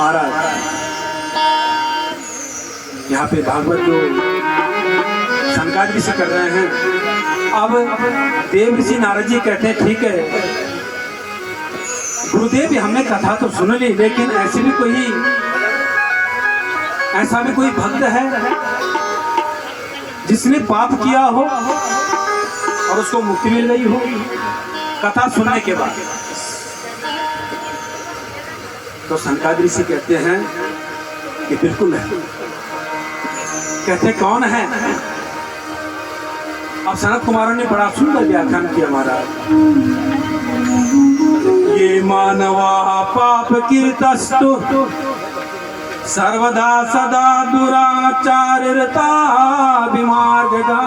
महाराज यहाँ पे भागवत जो सनकादिक ऋषि कर रहे हैं, अब देव ऋषि नारद जी कहते हैं ठीक है गुरुदेव हमने कथा तो सुन ली, लेकिन ऐसा भी कोई भक्त है जिसने पाप किया हो और उसको मुक्ति मिल गई हो कथा सुनने के बाद। तो सनकादिक ऋषि कहते हैं कि बिल्कुल है। कहते कौन है? अब सनत कुमारों ने बड़ा सुंदर व्याख्यान किया महाराज। ये मानवा पाप कीर्तस्तु सर्वदा सदा दुराचारता विमार्गदा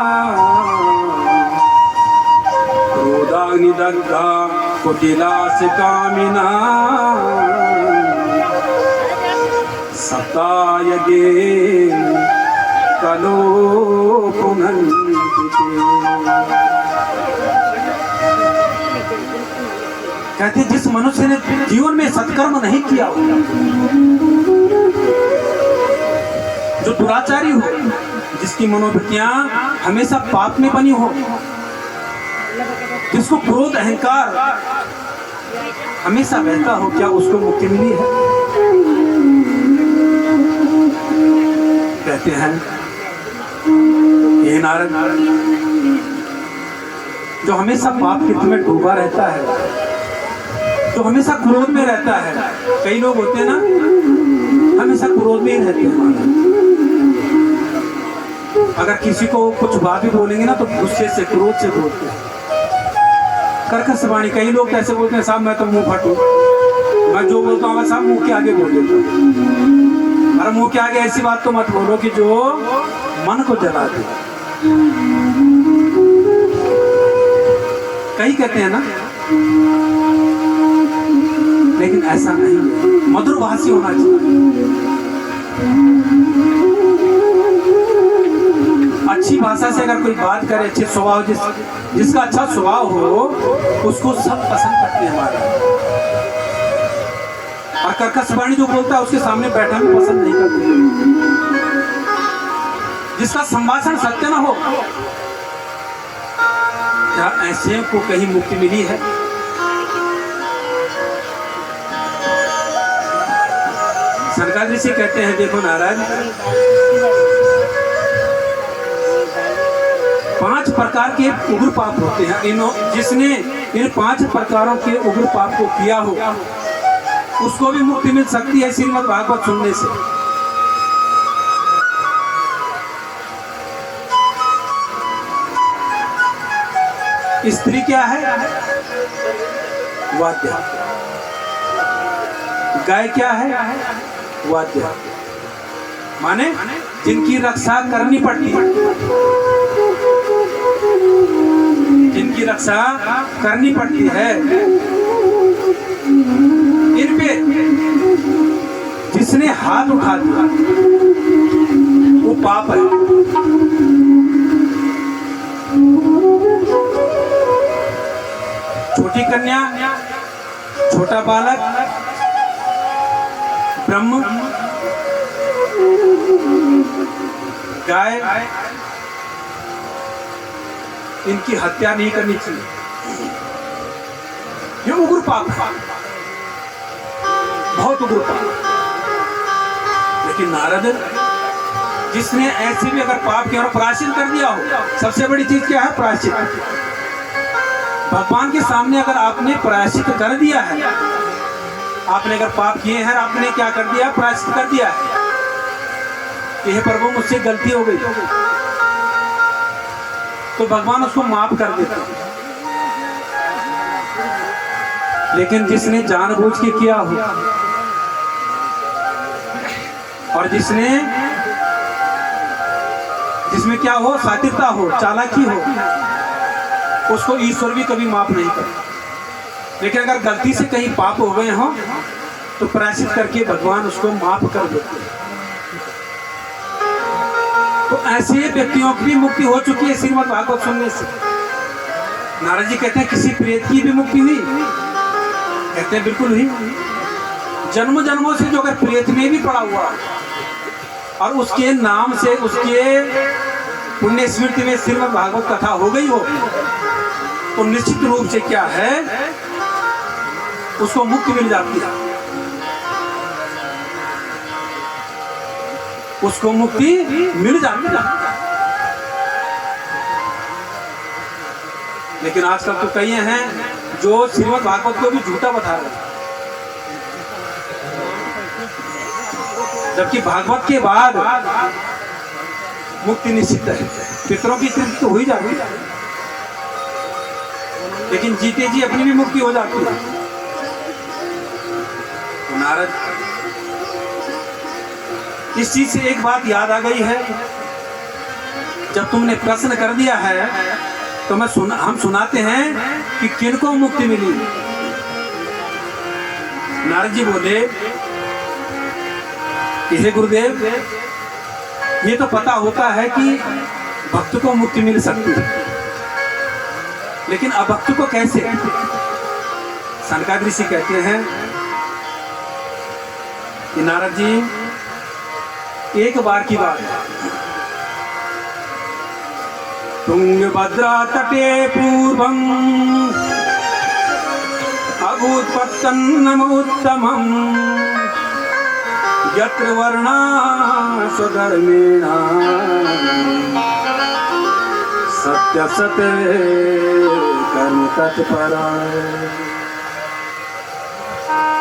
क्रोधाग्निदग्धा कुटिलास कामिना सप्तायगे कलो पुनन्ति। कहते जिस मनुष्य ने जीवन में सत्कर्म नहीं किया हो, जो दुराचारी हो, जिसकी मनोवृत्तियां हमेशा पाप में बनी हो, जिसको क्रोध अहंकार हमेशा रहता हो, क्या उसको मुक्ति मिली है? कहते हैं ये नारद जो हमेशा पाप कृत्य में डूबा रहता है, जो हमेशा क्रोध में रहता है। कई लोग होते हैं ना हमेशा क्रोध में ही रहते हैं। अगर किसी को कुछ बात भी बोलेंगे ना तो गुस्से से क्रोध से बोलते हैं, कर्कश वाणी। कई लोग कैसे बोलते हैं साहब मैं तो मुंह फटू, मैं जो बोलता हूँ साहब मुंह के आगे बोल देता हूँ। अरे मुंह के आगे ऐसी बात तो मत बोलो कि जो मन को जला दे। कई कहते हैं ना, लेकिन ऐसा नहीं है। मधुरभाषी होना चाहिए, अच्छी भाषा से अगर कोई बात करे, अच्छे स्वभाव जिसका अच्छा स्वभाव हो उसको सब पसंद करते हैं हमारे। और कर्कश वाणी जो बोलता है उसके सामने बैठना भी पसंद नहीं करते। जिसका संभाषण सत्य ना हो, क्या ऐसे को कहीं मुक्ति मिली है? सनकादिक ऋषि कहते हैं देखो नारायण, 5 प्रकार के उग्र पाप होते हैं। जिसने इन 5 प्रकारों के उग्र पाप को किया हो उसको भी मुक्ति मिल सकती है श्रीमद् भागवत सुनने से। स्त्री क्या है? वाद्य। गाय क्या है? वाद्य। माने जिनकी रक्षा करनी पड़ती है, जिनकी रक्षा करनी पड़ती है, इन पे जिसने हाथ उठा दिया वो पाप है। छोटी कन्या, छोटा बालक, ब्रह्म, गाय, इनकी हत्या नहीं करनी चाहिए। ये उग्र पाप है, बहुत उग्र पाप। लेकिन नारद जिसने ऐसे भी अगर पाप किया और प्रायश्चित कर दिया हो, सबसे बड़ी चीज क्या है? प्रायश्चित। भगवान के सामने अगर आपने प्रायश्चित कर दिया है, आपने अगर पाप किए हैं, आपने क्या कर दिया? प्रायश्चित कर दिया है। यह प्रभु मुझसे गलती हो गई, तो भगवान उसको माफ कर देते हैं। लेकिन जिसने जानबूझ के किया हो और जिसमें क्या हो? शातिरता हो, चालाकी हो, उसको ईश्वर भी कभी माफ नहीं करता। लेकिन अगर गलती से कहीं पाप हो गए हो तो प्रायश्चित करके भगवान उसको माफ कर देते हैं। तो ऐसे व्यक्तियों की भी मुक्ति हो चुकी है श्रीमद् भागवत सुनने से। नारद जी कहते हैं किसी प्रेत की भी मुक्ति हुई? कहते हैं बिल्कुल हुई। जन्म जन्मों से जो अगर प्रेत में भी पड़ा हुआ और उसके नाम से, उसके पुण्य स्मृति में श्रीमद् भागवत कथा हो गई हो, तो निश्चित रूप से क्या है, उसको मुक्ति मिल जाती है, उसको मुक्ति मिल जाती है। लेकिन आजकल तो कई हैं जो श्रीमद् भागवत को भी झूठा बता रहे हैं, जबकि भागवत के बाद मुक्ति निश्चित है, पितरों की तृप्ति तो हो ही जाती है, लेकिन जीते जी अपनी भी मुक्ति हो जाती है। तो नारद, इस चीज से एक बात याद आ गई है, जब तुमने प्रश्न कर दिया है तो हम सुनाते हैं कि किनको मुक्ति मिली। नारद जी बोले, हे गुरुदेव, ये तो पता होता है कि भक्त को मुक्ति मिल सकती है, लेकिन अभक्त को कैसे? सनकादिक ऋषि कहते हैं कि नारद जी, एक बार की बात है, तुंगभद्रा तटे पूर्वम अभूत्पत्तन्नमोत्तमम् यत्र वर्णा स्वधर्मेण सत्य सत्य कर्म तत्परा।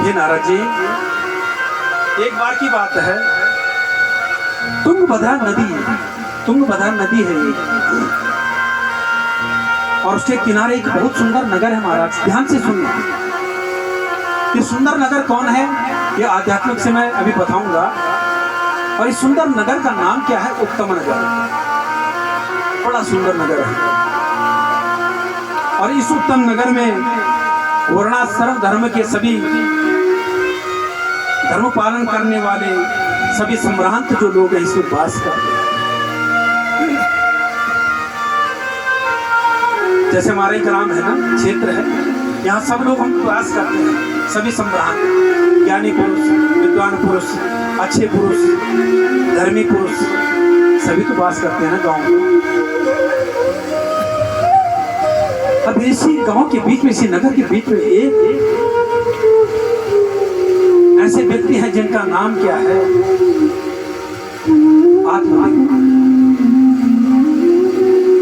ये नारद जी, एक बार की बात है, तुंगभद्रा नदी है ये, और उसके किनारे एक बहुत सुंदर नगर है महाराज, ध्यान से सुनना। ये सुंदर नगर कौन है, ये आध्यात्मिक से मैं अभी बताऊंगा। और इस सुंदर नगर का नाम क्या है? उत्तम नगर। बड़ा सुंदर नगर है, और इस उत्तम नगर में वर्णाश्रम धर्म के सभी धर्म पालन करने वाले सभी संभ्रांत जो लोग हैं इसमें वास करते हैं। जैसे हमारे ग्राम है ना, क्षेत्र है, यहाँ सब लोग हम वास करते हैं, सभी संभ्रांत, ज्ञानी पुरुष, विद्वान पुरुष, अच्छे पुरुष, धर्मी पुरुष, सभी तो वास करते हैं ना गाँव में। अब इसी गांव के बीच में, इसी नगर के बीच में एक ऐसे व्यक्ति हैं जिनका नाम क्या है? आत्मदेव।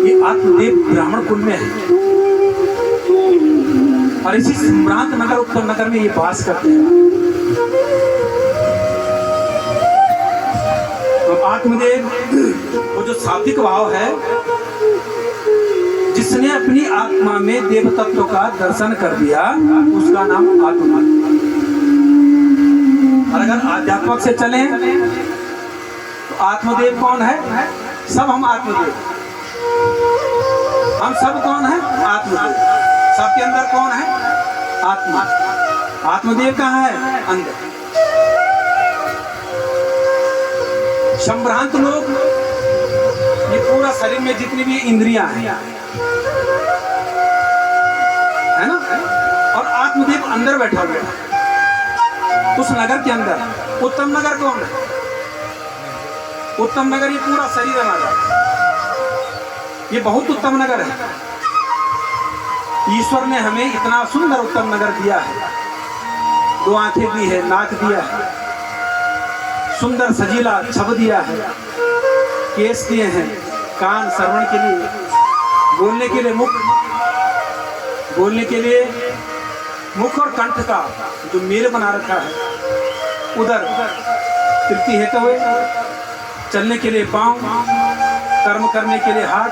ये आत्मदेव ब्राह्मण कुल में है, और इसी सम्रांत नगर, उत्तर नगर में ये वास करते हैं। तो आत्मदेव वो जो सात्विक भाव है, जिसने अपनी आत्मा में देव तत्व का दर्शन कर दिया, उसका नाम आत्मा। और अगर आध्यात्मिक से चले तो आत्मदेव कौन है? सब हम आत्मदेव, हम सब कौन है? आत्मदेव। सबके अंदर कौन है? आत्मा। आत्मदेव कहाँ है? अंदर। संभ्रांत लोग, ये पूरा शरीर में जितनी भी इंद्रियां हैं, है ना, और आत्मदेव अंदर बैठा हुआ है उस नगर के अंदर। उत्तम नगर कौन है? उत्तम नगर ये पूरा शरीर है नगर, ये बहुत उत्तम नगर है। ईश्वर ने हमें इतना सुंदर उत्तम नगर दिया है, 2 आंखें दी है, नाक दिया है, सुंदर सजीला छब दिया है, केस दिए हैं, कान श्रवण के लिए, बोलने के लिए मुख, बोलने के लिए मुख और कंठ का जो मेल बना रखा है, उधर तृप्ति हेतु हुए, चलने के लिए पांव, कर्म करने के लिए हाथ।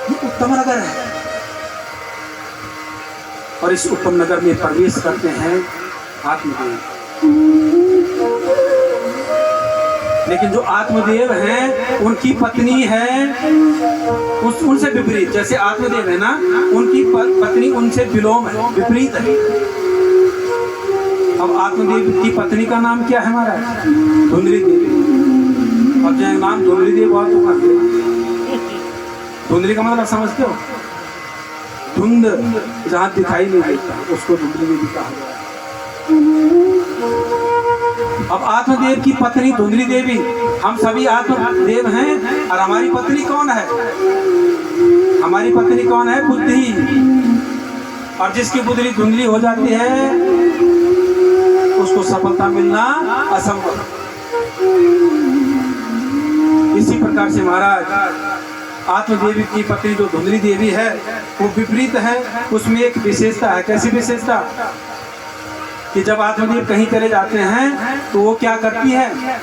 ये उत्तम नगर है, और इस उत्तम नगर में प्रवेश करते हैं आत्मदेव। लेकिन जो आत्मदेव हैं, उनकी पत्नी है उनसे विपरीत। जैसे आत्मदेव है ना, उनकी पत्नी उनसे विलोम है, विपरीत है। अब आत्मदेव की पत्नी का नाम क्या है हमारा? धुंधली देवी। और जो नाम धुंधली देवी हुआ तो धुंधली का मतलब समझते हो? धुंध जहाँ दिखाई नहीं देता उसको धुंधली देवी कहा गया। अब आत्मदेव की पत्नी धुंधली देवी, हम सभी आत्मदेव हैं और हमारी पत्नी कौन है? हमारी पत्नी कौन है? बुद्धि। और जिसकी बुद्धि धुंधली हो जाती है उसको सफलता मिलना असंभव। इसी प्रकार से महाराज आत्मदेवी की पत्नी जो धुंधली देवी है वो विपरीत है। उसमें एक विशेषता है। कैसी विशेषता? कि जब आत्मदेव कहीं चले जाते हैं तो वो क्या करती है?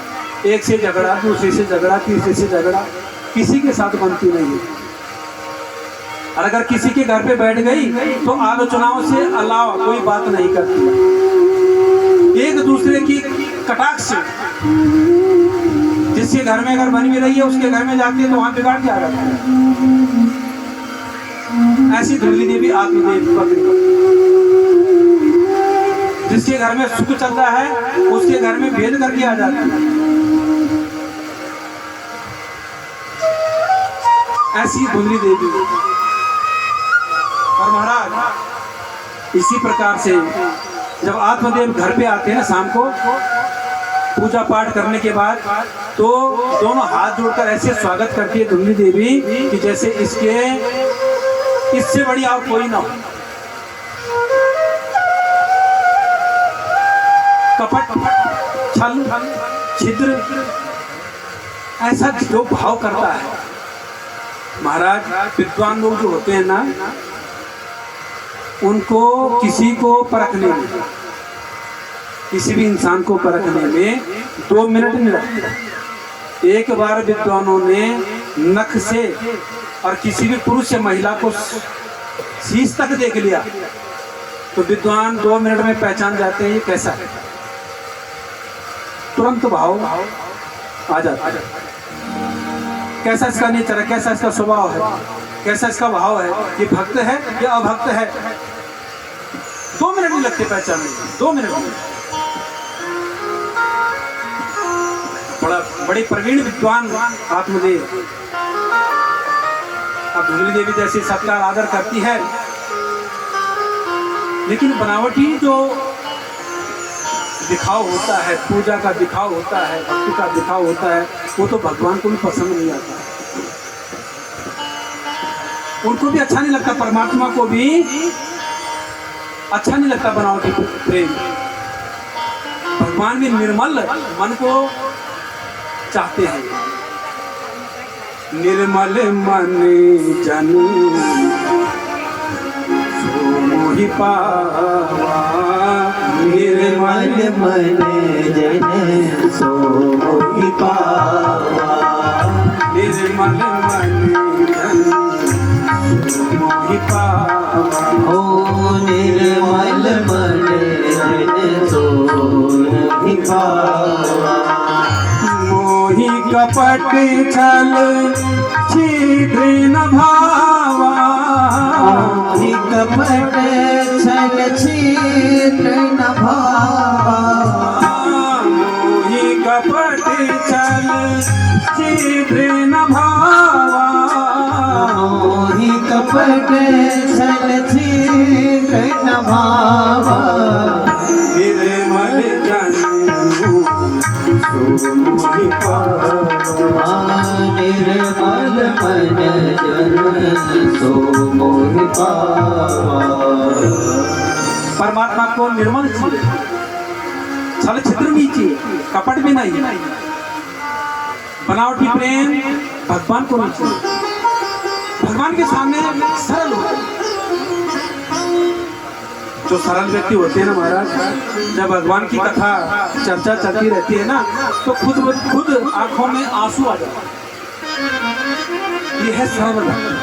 एक से झगड़ा, दूसरे से झगड़ा, तीसरे से झगड़ा, किसी के साथ बनती नहीं है। और अगर किसी के घर पे बैठ गई तो आलोचनाओं से अलावा कोई बात नहीं करती। एक दूसरे की कटाक्ष से, जिसके घर में अगर बन भी रही है उसके घर में जाती है तो वहां बिगाड़ दिया जाता है। ऐसी धुंधली देवी आत्मदेव पत्नी। जिसके घर में सुख चलता है उसके घर में भेद कर दिया जाता है। ऐसी धुंधली देवी। और महाराज इसी प्रकार से जब आत्मदेव घर पे आते हैं ना शाम को पूजा पाठ करने के बाद, तो दोनों हाथ जोड़कर ऐसे स्वागत करती है धुंधली देवी कि जैसे इससे बड़ी और कोई ना हो। कपट, छल, छिद्र, ऐसा जो भाव करता है महाराज। विद्वान लोग जो होते हैं ना उनको किसी को परखने में, किसी भी इंसान को परखने में 2 मिनट नहीं लगते। एक बार विद्वानों ने नख से और किसी भी पुरुष या महिला को शीश तक देख लिया तो विद्वान 2 मिनट में पहचान जाते हैं ये कैसा है। तुरंत भाव आ जाता है। कैसा इसका नेचर है, कैसा इसका स्वभाव है, कैसा इसका भाव है, ये भक्त है या अभक्त है। 2 मिनट नहीं लगते पहचानने में, 2 मिनट में। बड़े प्रवीण विद्वान आत्मदेव। अब धुंधली देवी जैसे सत्कार आदर करती है, लेकिन बनावटी जो दिखाव होता है, पूजा का दिखाव होता है, भक्ति का दिखाव होता है, वो तो भगवान को भी पसंद नहीं आता। उनको भी अच्छा नहीं लगता, परमात्मा को भी अच्छा नहीं लगता बनावटी प्रेम। भगवान भी निर्मल मन को चाहते हैं। निर्मल मन जन सो मोहि पावा, निर्मल मन जन सो मोहि पावा, निर्मल मन जन सो मोहि पावा। ओ निर्मल मन जन सो मोहि पावा। मोहि कपट छल छिद्र न भावा, मोहि कपट छल छिद्र न भावा। मोहि कपट छल छिद्र न भावा, मोहि कपट छल छिद्र न भावा। निर्मल जन सो मोहि पावा, निर्मल मन जन सो मोहि पावा। परमात्मा को निर्मल चाहिए, छल छिद्र नहीं चाहिए, कपट भी नहीं, बनावटी प्रेम भगवान को नहीं चाहिए। भगवान के सामने सरल हो। जो सरल व्यक्ति होते हैं ना महाराज, जब भगवान की कथा चर्चा चलती रहती है ना तो खुद आंखों में आंसू आ जाता है। ये है सरल भक्ति।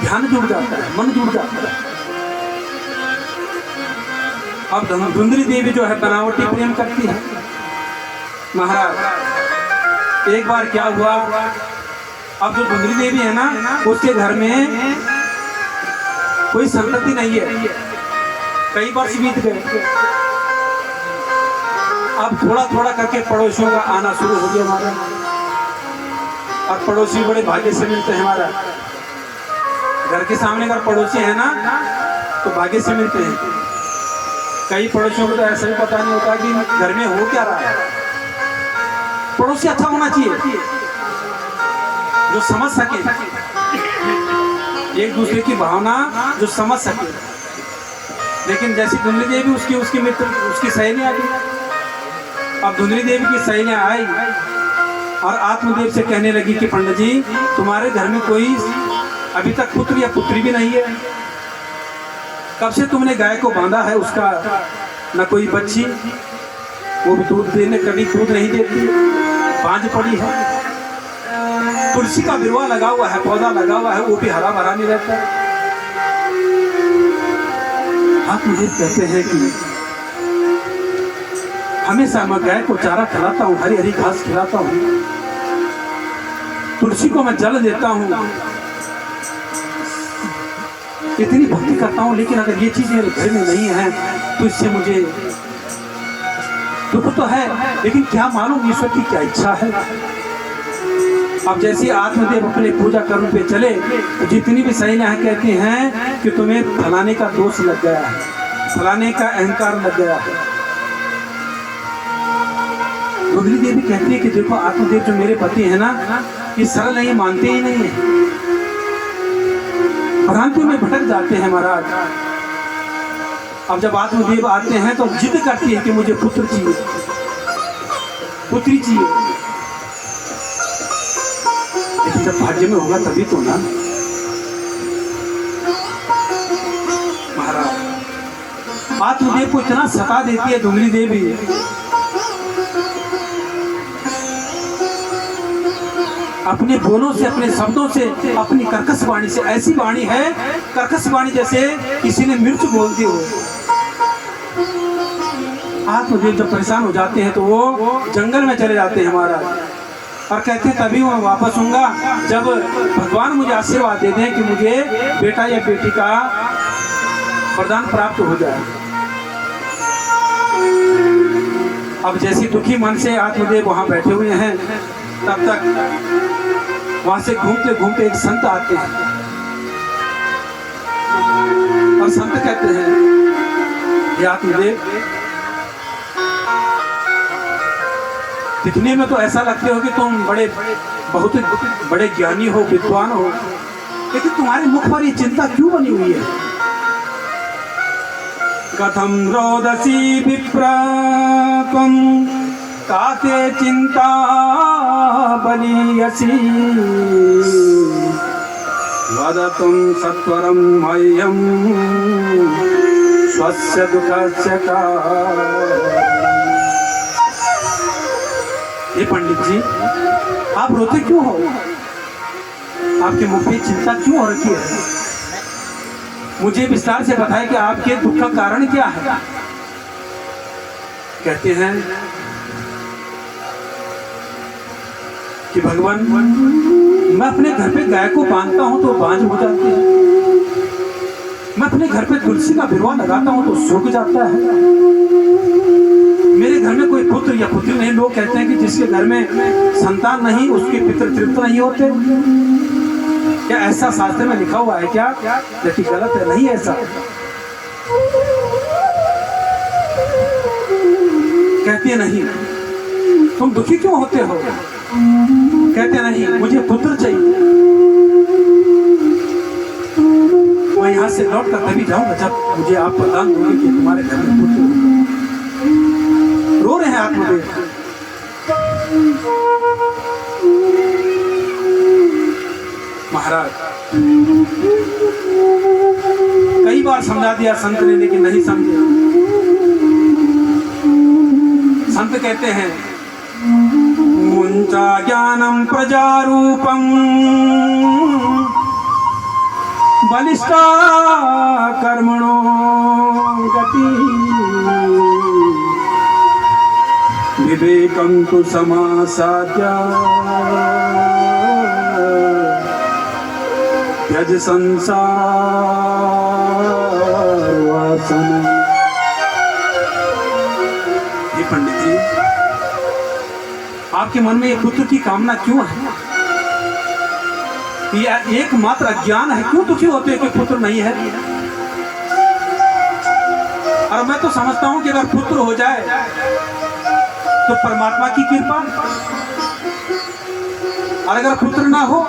ध्यान जुड़ जाता है, मन जुड़ जाता है। अब धुंधली देवी जो है बनावटी प्रेम करती है महाराज। एक बार क्या हुआ, अब जो धुंधली देवी है ना उसके घर में कोई संतति नहीं है, कई वर्ष बीत गए। अब थोड़ा थोड़ा करके पड़ोसियों का आना शुरू हो गया हमारा, और पड़ोसी बड़े भाग्य से मिलते हैं हमारा। घर के सामने अगर पड़ोसी है ना तो भाग्य से मिलते हैं। कई पड़ोसियों को तो ऐसा भी पता नहीं होता कि घर में हो क्या रहा है। पड़ोसी अच्छा होना चाहिए जो समझ सके, एक दूसरे की भावना जो समझ सके। लेकिन जैसी धुंधली देवी उसकी मित्र उसकी सहेली आ गई। अब धुंधली देवी की सहेलियां आई और आत्मदेव से कहने लगी कि पंडित जी, तुम्हारे घर में कोई अभी तक पुत्र या पुत्री भी नहीं है। कब से तुमने गाय को बांधा है, उसका न कोई बच्ची, वो भी दूध देने कभी दूध नहीं देती, बांझ पड़ी है। तुलसी का बिरवा लगा हुआ है, पौधा लगा हुआ है, वो भी हरा भरा नहीं रहता है। आत्मदेव कहते हैं कि हमेशा मैं गाय को चारा खिलाता हूँ, हरी हरी घास खिलाता हूँ, तुलसी को मैं जल देता हूँ, इतनी भक्ति करता हूँ। लेकिन अगर ये चीज मेरे घर में नहीं है तो इससे मुझे दुख तो है, लेकिन क्या मालूम ईश्वर की क्या इच्छा है। अब जैसे आत्मदेव अपने पूजा कर्म पे चले तो जितनी भी सहेलियां कहती हैं कि तुम्हें फलाने का दोष लग गया है, फलाने का अहंकार लग गया है। धुंधली देवी कहती है कि देखो आत्मदेव जो मेरे पति है ना, ये सरल नहीं, मानते ही नहीं है, भ्रांति में भटक जाते हैं महाराज। अब जब आत्मदेव आते हैं तो जिद करती है कि मुझे पुत्र चाहिए, पुत्री चाहिए। लेकिन जब भाग्य में होगा तभी तो ना महाराज। आत्मदेव को इतना सता देती है धुंधली देवी, अपने बोलों से, अपने शब्दों से, अपनी कर्कश वाणी से, ऐसी वाणी है कर्कश वाणी जैसे किसी ने मिर्च बोल दी हो। आत्मदेव जब परेशान हो जाते हैं तो वो जंगल में चले जाते हैं महाराज, और कहते हैं तभी मैं वापस आऊंगा जब भगवान मुझे आशीर्वाद दे दें कि मुझे बेटा या बेटी का वरदान प्राप्त हो जाए। अब जैसी दुखी मन से आत्मदेव वहां बैठे हुए हैं, तब तक वहां से घूमते घूमते एक संत आते हैं और संत कहते हैं हे आत्मदेव, दिखने में तो ऐसा लगते हो कि तुम बहुत बड़े ज्ञानी हो, विद्वान हो, लेकिन तुम्हारे मुख पर ये चिंता क्यों बनी हुई है। कथम रोदसी विप्राकम काते चिंता बलियसी वदतुम सत्वरम मह्यम स्वस्य दुःखस्य का। हे पंडित जी, आप रोते क्यों हो? आपके मुख पे चिंता क्यों हो रखी है? मुझे विस्तार से बताएं कि आपके दुख का कारण क्या है। कहते हैं कि भगवान, मैं अपने घर पे गाय को बांधता हूं तो बांझ हो जाती है, मैं अपने घर पे तुलसी का बिरवा लगाता हूं तो सूख जाता है, मेरे घर में कोई पुत्र या पुत्री नहीं। लोग कहते हैं कि जिसके घर में संतान नहीं उसके पितृ तृप्त नहीं होते। क्या ऐसा शास्त्र में लिखा हुआ है क्या? लेकिन गलत है, नहीं ऐसा। कहती है नहीं, तुम दुखी क्यों होते हो? कहते नहीं, मुझे पुत्र चाहिए। मैं यहाँ से लौट कर तभी जाऊंगा जब मुझे आप प्रदान दोगे कि तुम्हारे घर में पुत्र हो। रो रहे हैं आत्मदेव। महाराज कई बार समझा दिया संत ने, लेकिन नहीं समझे। संत कहते हैं मुंचा ज्ञानम प्रजारूपम बलिष्ठा कर्मणो गति विवेकं तु समासाद्य यज संसार वासना। ये पंडित जी, आपके मन में ये पुत्र की कामना क्यों है? ये एकमात्र अज्ञान है। क्यों दुखी होते हैं कि पुत्र नहीं है? और और मैं तो समझता हूं कि अगर पुत्र हो जाए तो परमात्मा की कृपा, और अगर पुत्र ना हो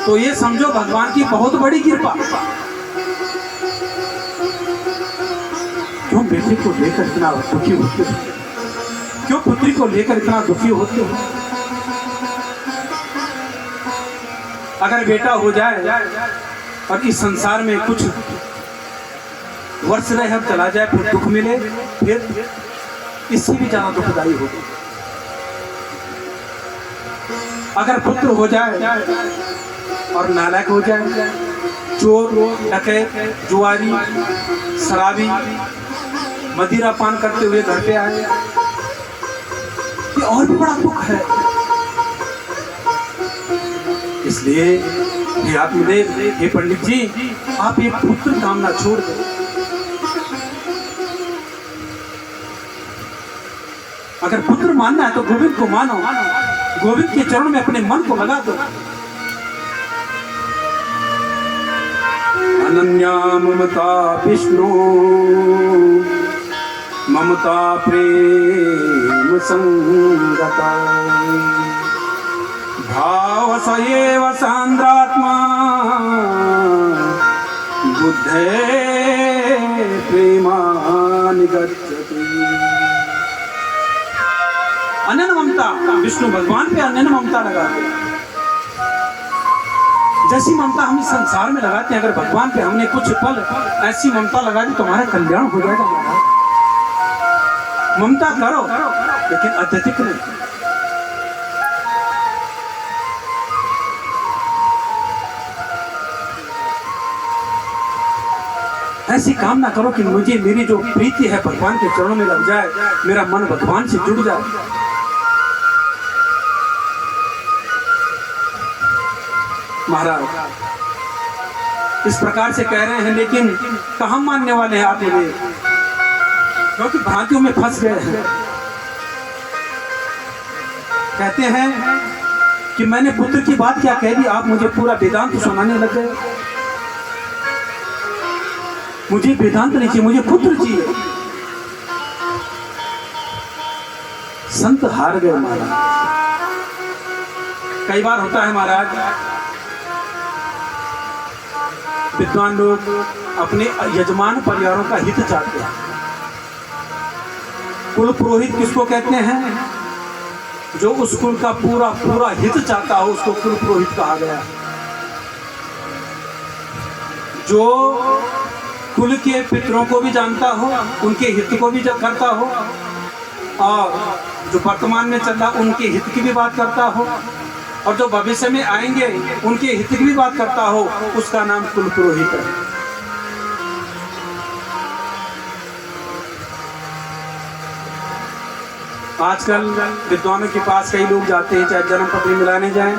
तो ये समझो भगवान की बहुत बड़ी कृपा। क्यों बेटे को लेकर इतना दुखी होते हो? क्यों पुत्री को लेकर इतना दुखी होते हो? अगर बेटा हो जाए और इस संसार में कुछ वर्ष रहे हम चला जाए, फिर दुख मिले, फिर इससे भी ज्यादा दुखदायी होगी। अगर पुत्र हो जाए और नालायक हो जाए, चोर, डकैत, जुआरी, शराबी, मदिरा पान करते हुए घर पे आए, ये और भी बड़ा दुख है। इसलिए हे आत्मदेव, हे पंडित जी, आप ये पुत्र कामना छोड़ दो। अगर पुत्र मानना है तो गोविंद को मानो, गोविंद के चरण में अपने मन को लगा दो। अनन्या ममता विष्णु, ममता प्रेम संगता, भाव सएव सांद्रात्मा, बुद्धे प्रेमानि गच्छति। अनन्य ममता, विष्णु भगवान पे अनन्य ममता लगा दो। जैसी ममता हम इस संसार में लगाते हैं, अगर भगवान पे हमने कुछ पल ऐसी ममता लगा दी तो हमारा कल्याण हो जाएगा। महाराज ममता करो, लेकिन अत्यधिक नहीं। ऐसी कामना करो कि मुझे मेरी जो प्रीति है भगवान के चरणों में लग जाए, मेरा मन भगवान से जुड़ जाए। महाराज इस प्रकार से कह रहे हैं, लेकिन कहाँ मानने वाले हैं आप मुझे, क्योंकि भ्रांतियों में फंस गए हैं। कहते हैं कि मैंने पुत्र की बात क्या कह दी, आप मुझे पूरा वेदांत सुनाने लग गए। मुझे वेदांत नहीं चाहिए, मुझे पुत्र चाहिए। संत हार गए महाराज। कई बार होता है महाराज, विद्वान लोग अपने यजमान परिवारों का हित चाहते हैं। कुल पुरोहित किसको कहते हैं? जो उस कुल का पूरा पूरा हित चाहता हो उसको कुल पुरोहित कहा गया। जो कुल के पितरों को भी जानता हो, उनके हित को भी करता हो, और जो वर्तमान में चल रहा उनके हित की भी बात करता हो, और जो भविष्य में आएंगे उनके हित की भी बात करता हो, उसका नाम कुल पुरोहित है। आजकल विद्वानों के पास कई लोग जाते हैं, चाहे जन्म पत्री मिलाने जाएं,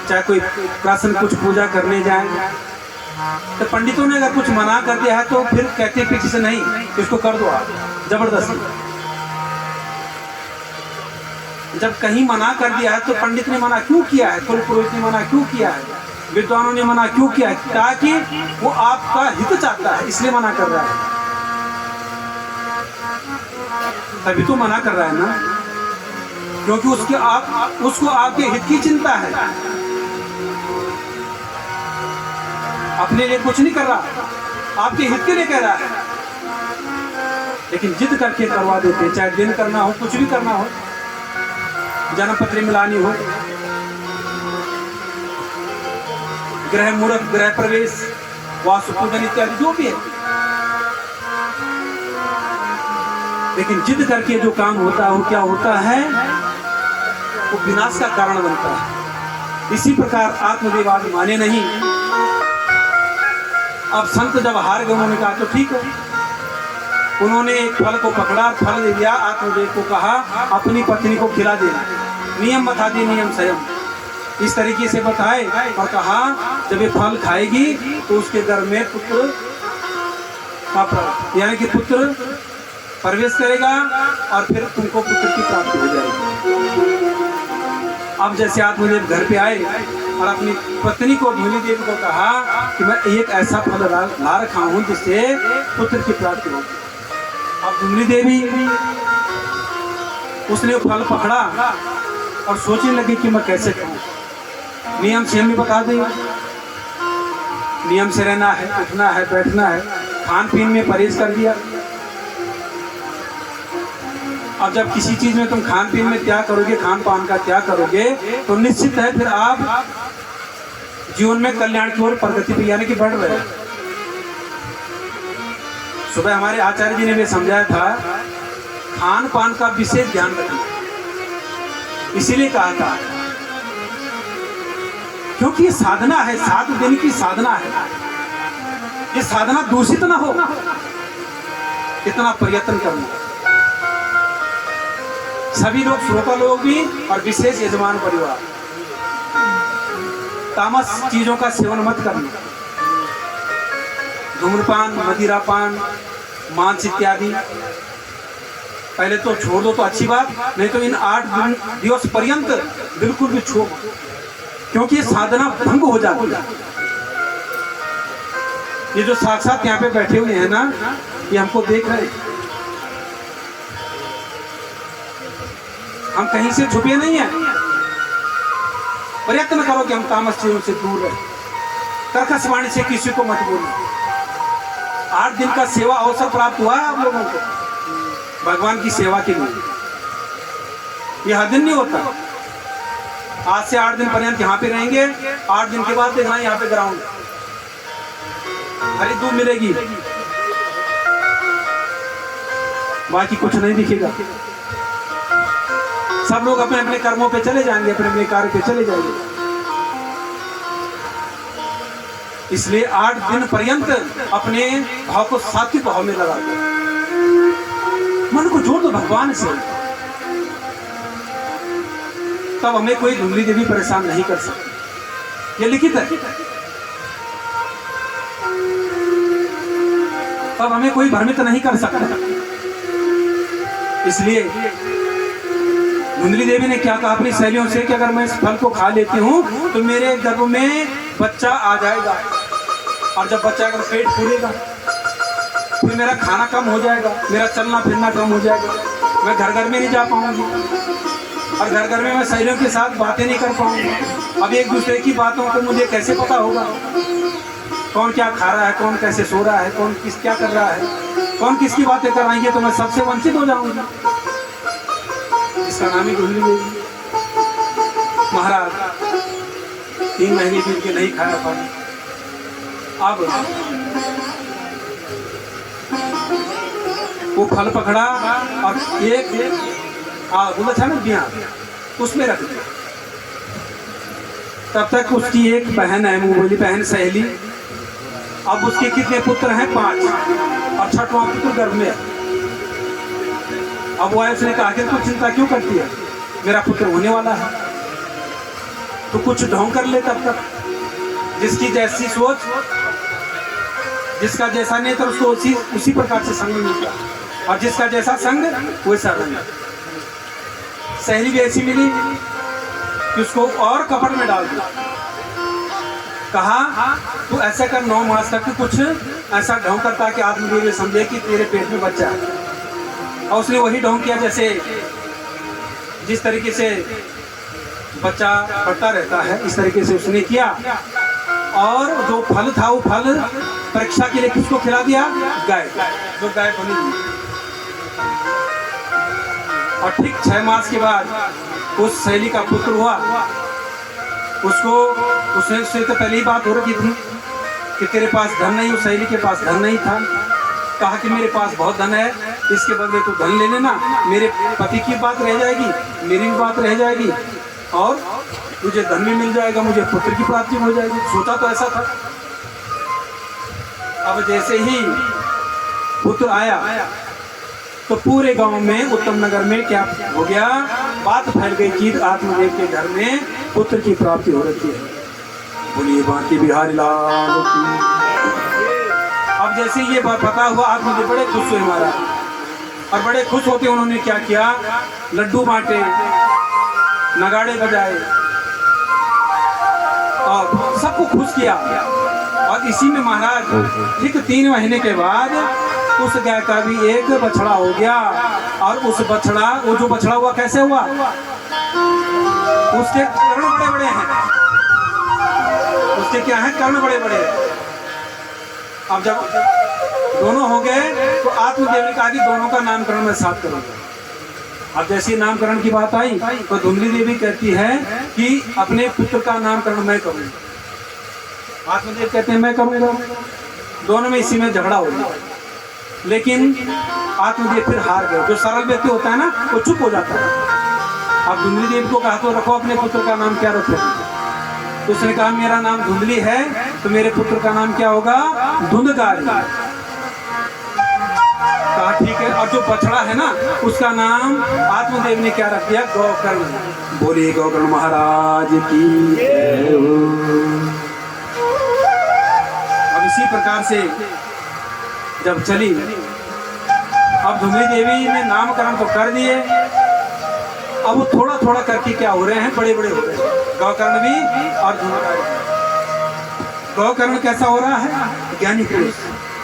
चाहे कोई प्रश्न कुछ पूजा करने जाएं, तो पंडितों ने अगर कुछ मना कर दिया है तो फिर कहते पीछे से नहीं, इसको कर दो आप जबरदस्ती। जब कहीं मना कर दिया है तो पंडित ने मना क्यों किया है, कुल पुरोहित ने मना क्यों किया है, विद्वानों ने मना क्यों किया है? ताकि वो आपका हित चाहता है, इसलिए मना कर रहा है। तभी तो मना कर रहा है ना, क्योंकि उसको आपके हित की चिंता है, अपने लिए कुछ नहीं कर रहा, आपके हित के लिए कह रहा है। लेकिन जिद करके करवा देते, चाहे दिन करना हो, कुछ भी करना हो, जन्म पत्री मिलानी हो, गृह मुहूर्त, गृह प्रवेश, वास्तु पूजन इत्यादि जो भी है, लेकिन जिद करके जो काम होता है वो क्या होता है, वो विनाश का कारण बनता है। इसी प्रकार आत्मदेव आज माने नहीं। अब संत जब हार गए, उन्होंने कहा तो ठीक है, उन्होंने एक फल को पकड़ा, फल दे दिया, आत्मदेव को कहा अपनी पत्नी को खिला देना, नियम बता दिए, नियम संयम इस तरीके से बताए, और कहा जब ये फल खाएगी तो उसके गर्भ में पुत्र यानी कि पुत्र प्रवेश करेगा और फिर तुमको पुत्र की प्राप्ति हो जाएगी। अब जैसे आत्मदेव घर पे आए और अपनी पत्नी को धूली देवी को कहा कि मैं एक ऐसा फल ला रखा हूँ जिससे पुत्र की प्राप्ति हो। अब धूली देवी उसने वो फल पकड़ा और सोचने लगी कि मैं कैसे खाऊं। नियम से हमें बता दें, नियम से रहना है, उठना है, बैठना है, खान पीन में परहेज कर दिया। अब जब किसी चीज में तुम खान पीन में त्याग करोगे, खान पान का त्याग करोगे, तो निश्चित है फिर आप जीवन में कल्याण की ओर प्रगति पे यानी कि बढ़ रहे हैं। सुबह हमारे आचार्य जी ने भी समझाया था खान पान का विशेष ध्यान रखना, इसीलिए कहा था क्योंकि ये साधना है, 7 दिन की साधना है। ये साधना दूषित ना हो, इतना प्रयत्न करना। सभी लोग, श्रोता लोग भी और विशेष यजमान परिवार, तामस चीजों का सेवन मत करना। धूम्रपान, मदिरापान, मांस इत्यादि पहले तो छोड़ दो तो अच्छी बात, नहीं तो इन 8 दिवस पर्यंत बिल्कुल भी छोड़, क्योंकि ये साधना भंग हो जाती है। ये जो साक्षात यहाँ पे बैठे हुए हैं ना, ये हमको देख रहे हैं, हम कहीं से छुपे नहीं हैं। प्रयत्न करो कि हम तामस चीजों से दूर रहे, कर्कश वाणी से किसी को मत बोलो। 8 दिन का सेवा अवसर प्राप्त हुआ है आप लोगों को भगवान की सेवा के लिए। यह दिन नहीं होता। आज से 8 दिन पर्यंत यहाँ पे रहेंगे, 8 दिन के बाद देखना यहाँ पे ग्राउंड हरी दूध मिलेगी, बाकी कुछ नहीं दिखेगा। सब लोग अपने अपने कर्मों पे चले जाएंगे, अपने अपने कार्य पे चले जाएंगे। इसलिए 8 दिन पर्यंत अपने भाव को सात्विक भाव में लगा दो, मन को जोड़ दो भगवान से, तब हमें कोई धूमली देवी परेशान नहीं कर सकती। ये लिखित है, तब हमें कोई भ्रमित नहीं कर सकता। इसलिए धुंधली देवी ने क्या कहा अपनी सहेलियों से कि अगर मैं इस फल को खा लेती हूँ तो मेरे गर्भ में बच्चा आ जाएगा, और जब बच्चा का पेट फूलेगा फिर मेरा खाना कम हो जाएगा, मेरा चलना फिरना कम हो जाएगा, मैं घर घर में नहीं जा पाऊंगी, और घर घर में मैं सहेलियों के साथ बातें नहीं कर पाऊंगी। अब एक दूसरे की बातों को मुझे कैसे पता होगा, कौन क्या खा रहा है, कौन कैसे सो रहा है, कौन किस क्या कर रहा है, कौन किसकी बातें कर रही है, तो मैं सबसे वंचित हो जाऊंगी। इसका नाम ही धुंधली देवी। महाराज 3 महीने बीत के नहीं खाया पानी। अब वो फल पकड़ा और एक बोला था ना दिया, उसमें रख दिया। तब तक उसकी एक बहन है, मुँह बोली बहन सहेली। अब उसके कितने पुत्र हैं? 5, और 6वां पुत्र गर्भ में है। अब वो उसने कहा कि तू चिंता क्यों करती है, मेरा पुत्र होने वाला है, तो कुछ ढोंग कर ले। तब तक जिसकी जैसी सोच, जिसका जैसा नेत्र, उसको उसी प्रकार से संग मिलता, और जिसका जैसा संग वैसा रंग। सहेली भी ऐसी मिली कि उसको और कपड़ में डाल दिया। कहा तू ऐसा कर 9 मास तक कुछ ऐसा ढोंग करता कि आत्मदेव समझे कि तेरे पेट में बच्चा है। और उसने वही ढोंग किया जैसे जिस तरीके से बच्चा बढ़ता रहता है, इस तरीके से उसने किया। और जो फल था वो फल परीक्षा के लिए किसको खिला दिया? गाय, जो गाय बनी हुई। और ठीक 6 मास के बाद उस सहेली का पुत्र हुआ। उसको उसने तो पहली बात हो रखी थी कि तेरे पास धन नहीं, उस सहेली के पास धन नहीं था। कहा कि मेरे पास बहुत धन है, इसके बदले तू धन ले लेना, मेरे पति की बात रह जाएगी, मेरी भी बात रह जाएगी, और तुझे धन भी मिल जाएगा, मुझे पुत्र की प्राप्ति हो जाएगी। सोचा तो ऐसा था। अब जैसे ही पुत्र आया तो पूरे गांव में, उत्तम नगर में क्या हो गया, बात फैल गई कि आत्मदेव के घर में पुत्र की प्राप्ति हो रही है। बोलिए बांके बिहारी लाल की। अब जैसे ये बात पता हुआ, आत्मदेव बड़े खुश हुए महाराज, और बड़े खुश होते उन्होंने क्या किया, लड्डू बांटे, नगाड़े बजाए, और सबको खुश किया। और इसी में महाराज ठीक 3 महीने के बाद उस गाय का भी एक बछड़ा हो गया। और उस बछड़ा, वो जो बछड़ा हुआ कैसे हुआ, उसके कर्ण बड़े बड़े हैं। उसके क्या है, कर्ण बड़े बड़े। अब जब दोनों हो गए तो आत्मदेव ने कहा कि दोनों का नामकरण मैं साथ करूंगा। अब जैसे नामकरण की बात आई तो धुंधली देवी कहती है कि अपने पुत्र का नामकरण मैं करूंगा। आत्मदेव कहते हैं मैं करूंगा। दोनों में इसी में झगड़ा हो गया। लेकिन आत्मदेव फिर हार गए। जो सरल व्यक्ति होता है ना वो चुप हो जाता है। अब धुंधली देवी को कहा तो रखो अपने पुत्र का नाम क्या रखोगे। तो उसने कहा मेरा नाम धुंधली है तो मेरे पुत्र का नाम क्या होगा, धुंधकारी। कहा ठीक है। और जो बछड़ा है ना उसका नाम आत्मदेव ने क्या रख दिया, गोकर्ण। बोलिए गोकर्ण महाराज की जय हो। अब इसी प्रकार से जब चली, अब धुंधली देवी ने नामकरण तो कर दिए। अब वो थोड़ा थोड़ा करके क्या हो रहे हैं, बड़े बड़े हो रहे हैं, गोकर्ण भी और धुंधकारी। गोकर्ण कैसा हो रहा है, ज्ञानी पुरुष,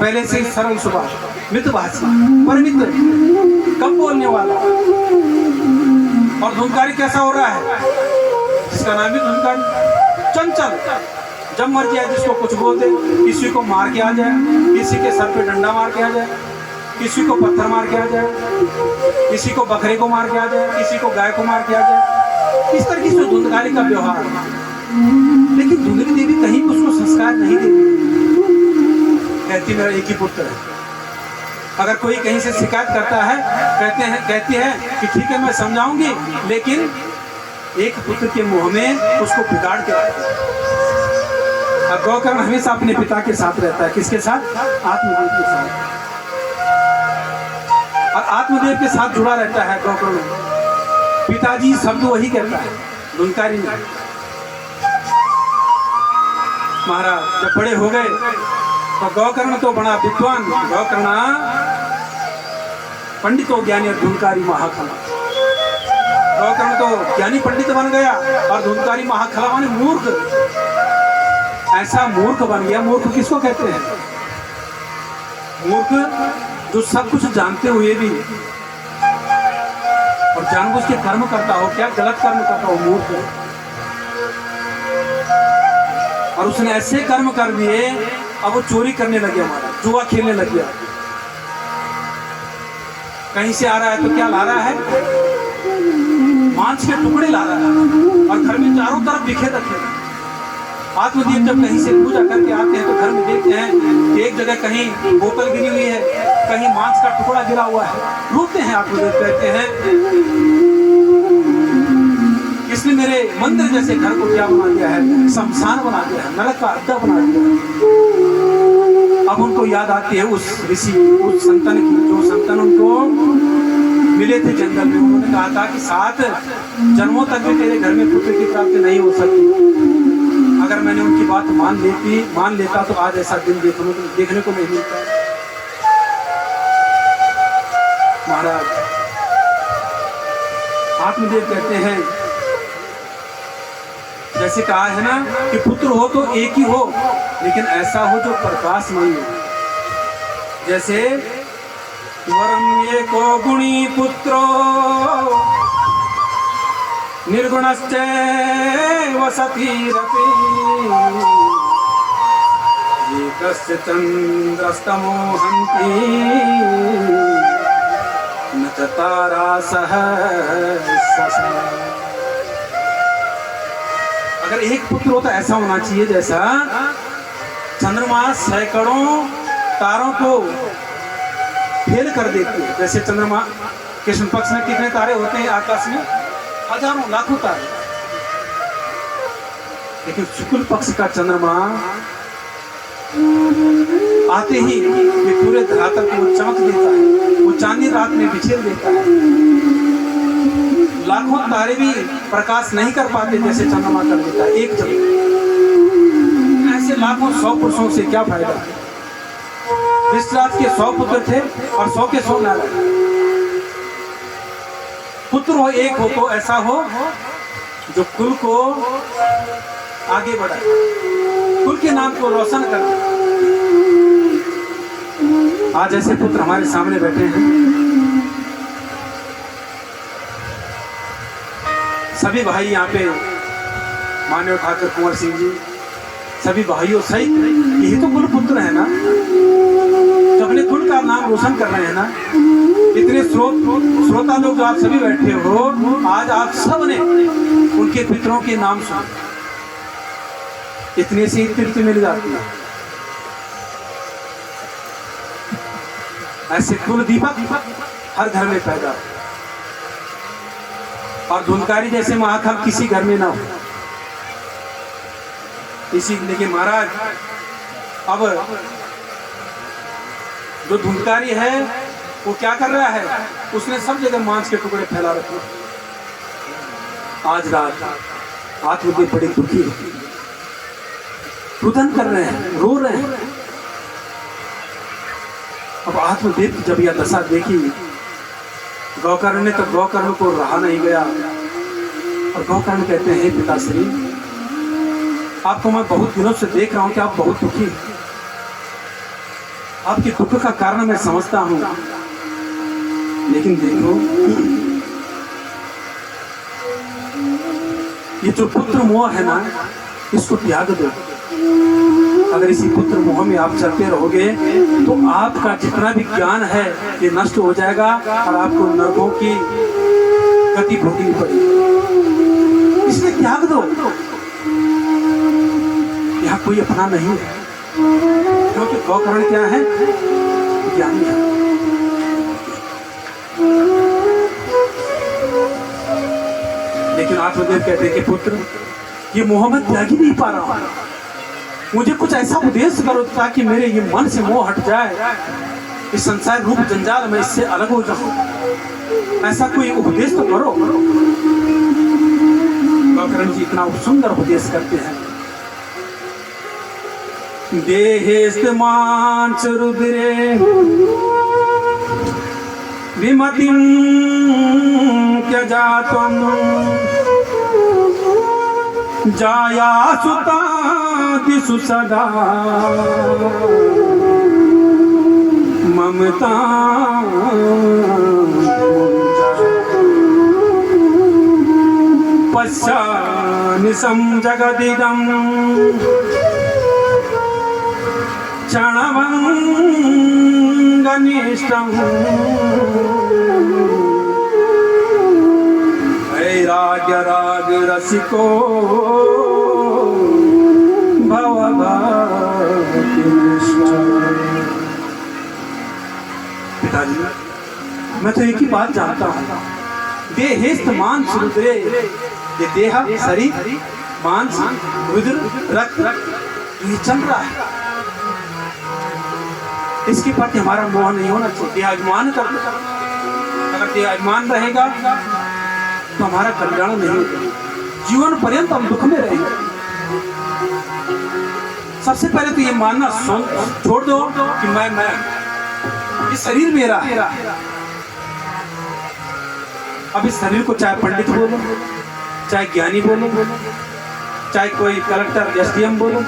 पहले से सरल स्वभाव, मितभाषी, परमित, कम बोलने वाला। और धुंधकारी कैसा हो रहा है, जिसका नाम भी धुंधकारी, चंचल, जब मर्जी आए जिसको कुछ बोल दे। किसी को मार के आ जाए, किसी के सर पे डंडा मार के आ जाए, किसी को पत्थर मार के आ जाए, किसी को बकरे को मार के आ जाए, किसी को गाय को मार के आ जाए। इस तरह से धुंधकारी का व्यवहार। लेकिन धुंधली देवी कहीं उसको संस्कार नहीं देती। कहती मेरा एक ही पुत्र है। अगर कोई कहीं से शिकायत करता है कहती है कि ठीक है मैं समझाऊंगी, लेकिन एक पुत्र के मुंह में उसको बिगाड़ के रखती है। अब गोकर्ण हमेशा अपने पिता के साथ रहता है। किसके साथ, आत्मदेव के साथ। और आत्मदेव के साथ जुड़ा रहता है गोकर्ण। पिताजी शब्द वही कहता है, धुंधकारी नहीं। महाराज जब बड़े हो गए तो गोकर्ण तो बड़ा विद्वान, गोकर्ण पंडित हो ज्ञानी, और धुंधकारी महाखला। गोकर्ण तो ज्ञानी पंडित बन गया और धुंधकारी महाखला माने मूर्ख। ऐसा मूर्ख बन गया। मूर्ख किसको कहते हैं, मूर्ख जो सब कुछ जानते हुए भी और जानबूझ के कर्म करता हो, क्या गलत कर्म करता हो, मूर्ख है। और उसने ऐसे कर्म कर दिए, अब वो चोरी करने लगे, हमारा जुआ खेलने लग गया। कहीं से आ रहा है तो क्या ला रहा है, मांस के टुकड़े ला रहा है, और घर में चारों तरफ बिखेर रखे। आत्मदेव जब कहीं से पूजा करके आते हैं तो घर में देखते हैं कि एक जगह कहीं बोतल गिरी हुई है, कहीं मांस का टुकड़ा गिरा हुआ है। रोते हैं आत्मदेव, कहते हैं इसने मेरे मंदिर जैसे घर को क्या बना दिया है, शमशान बना दिया है, नरक का अड्डा बना दिया है। अब उनको याद आती है उस ऋषि, उस संतन की, जो संतन उनको मिले थे जंगल में। उन्होंने कहा था कि 7 जन्मों तक भी तेरे घर में पुत्र की प्राप्ति नहीं हो सकती। अगर मैंने उनकी बात मान लेता तो आज ऐसा दिन देखने को नहीं मिलता। महाराज आत्मदेव कहते हैं, जैसे कहा है ना कि पुत्र हो तो एक ही हो, लेकिन ऐसा हो जो प्रकाशमय हो। जैसे वरम एको गुणी पुत्रो निर्गुणश्चैव सतीरपि एकस्य चन्द्रस्तमो हन्ति न च तारा सहस्रशः। अगर एक पुत्र हो तो ऐसा होना चाहिए जैसा चंद्रमा सैकड़ों तारों को फेल कर देती है। जैसे चंद्रमा कृष्ण पक्ष में कितने तारे होते हैं आकाश में, हजारों लाखों तारे। लेकिन शुक्ल पक्ष का चंद्रमा आते ही ये पूरे धरातल को चमक देता है, वो चांदनी रात में बिखेर देता है। लाखों तारे भी प्रकाश नहीं कर पाते जैसे चंद्रमा कर देता है एक जगह। ऐसे लाखों 100 पुरुषों से क्या फायदा। धृतराष्ट्र के 100 पुत्र थे और 100 के 100 नारायण। पुत्र हो एक हो तो ऐसा हो जो कुल को आगे बढ़ाए, कुल के नाम को रोशन कर। आज ऐसे पुत्र हमारे सामने बैठे हैं। सभी भाई यहाँ पे मानव ठाकर कुंवर सिंह जी, सभी भाइयों सहित यही तो कुल पुत्र है ना, जो अपने कुल का नाम रोशन कर रहे हैं ना। इतने श्रोता लोग जो आप सभी बैठे हो, आज आप सब ने उनके पितरों के नाम सुने, इतने से तीर्थ मिल जाती है। ऐसे कुल दीपक हर घर में पैदा हो, और धुनकारी जैसे महाकाल किसी घर में ना हो। इसी लेकिन महाराज अब जो धुनकारी है वो क्या कर रहा है, उसने सब जगह मांस के टुकड़े फैला रखे। आज रात आत्मदेव बड़े दुखी है, रुदन कर रहे हैं, रो रहे हैं। अब आत्मदेव की जब यह दशा देखी, गौकर्ण ने तो गौकर्ण को रहा नहीं गया, और गौकर्ण कहते हैं, पिताश्री आपको मैं बहुत दिनों से देख रहा हूं कि आप बहुत दुखी हैं। आपके दुख का कारण मैं समझता हूं, लेकिन देखो ये जो पुत्र मोह है ना, इसको त्याग दो। अगर इसी पुत्र मोह में आप चलते रहोगे तो आपका जितना भी ज्ञान है ये नष्ट हो जाएगा, और आपको नरकों की गति भोगनी पड़ेगी। इसलिए त्याग दो। यहाँ कोई अपना नहीं है, क्योंकि गौकर्ण क्या है, ज्ञानी है। लेकिन आत्मदेव कहते कि पुत्र ये मोह मैं त्याग ही नहीं पा रहा हूं, मुझे कुछ ऐसा उपदेश करो ताकि मेरे ये मन से मोह हट जाए, इस संसार रूप जंजाल में इससे अलग हो जाऊं। ऐसा कोई उपदेश तो करो। गौकर्ण जी इतना सुंदर उपदेश करते हैं। देहेस्तमांस रुद्रे विमतिं त्यजात्वं जायासु तादिषु सदा ममता पश्यानिशं जगदिदं क्षणमङ्गनिष्ठं वैराग्य राग रसिको पिताजी मैं तो एक ही बात जानता हूँ, देहेस्त मांस रुद्रे, ये देह शरीर मांस रुद्र रक्त ये चल रहा है, इसके प्रति हमारा मोह नहीं होना चाहिए। देहाभिमान कर, अगर देहाभिमान रहेगा तो हमारा कल्याण नहीं होगा, जीवन पर्यंत हम दुख में रहेंगे। सबसे पहले तो ये मानना छोड़ दो कि मैं ये शरीर मेरा है। अब इस शरीर को चाहे पंडित बोलो, चाहे ज्ञानी बोलो, चाहे कोई कलेक्टर एसडीएम बोलो,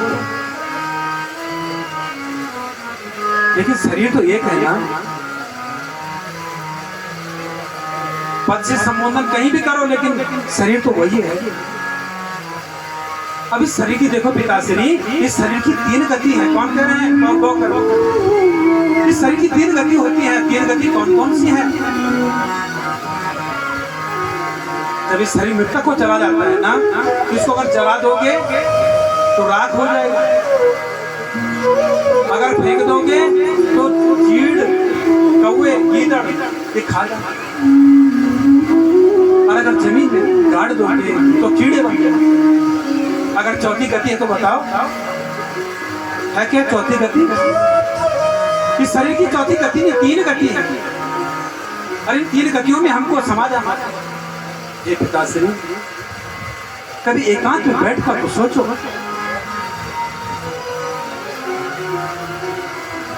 लेकिन शरीर तो एक है ना। पद से संबोधन कहीं भी करो, लेकिन शरीर तो वही है। अब इस शरीर की देखो पिताश्री, इस शरीर की तीन गति है। कौन कह रहे हैं? कौन गौ करो। इस शरीर की तीन गति होती है। तीन गति कौन कौन सी है? जब इस शरीर मृतक को चला जाता है ना, तो इसको अगर जला दोगे तो राख हो जाएगा, अगर फेंक दोगे तो चीड़ कौवे गीदड़ ये खा जाएगा, और अगर जमीन में गाड़ दोगे तो कीड़े बन जाएंगे। अगर चौथी गति है तो बताओ है क्या चौथी गति? इस शरीर की चौथी गति नहीं, तीन गति है। अरे तीन गतियों में हमको समा जाना। ये पिताश्री कभी एकांत में बैठ कर तो सोचो।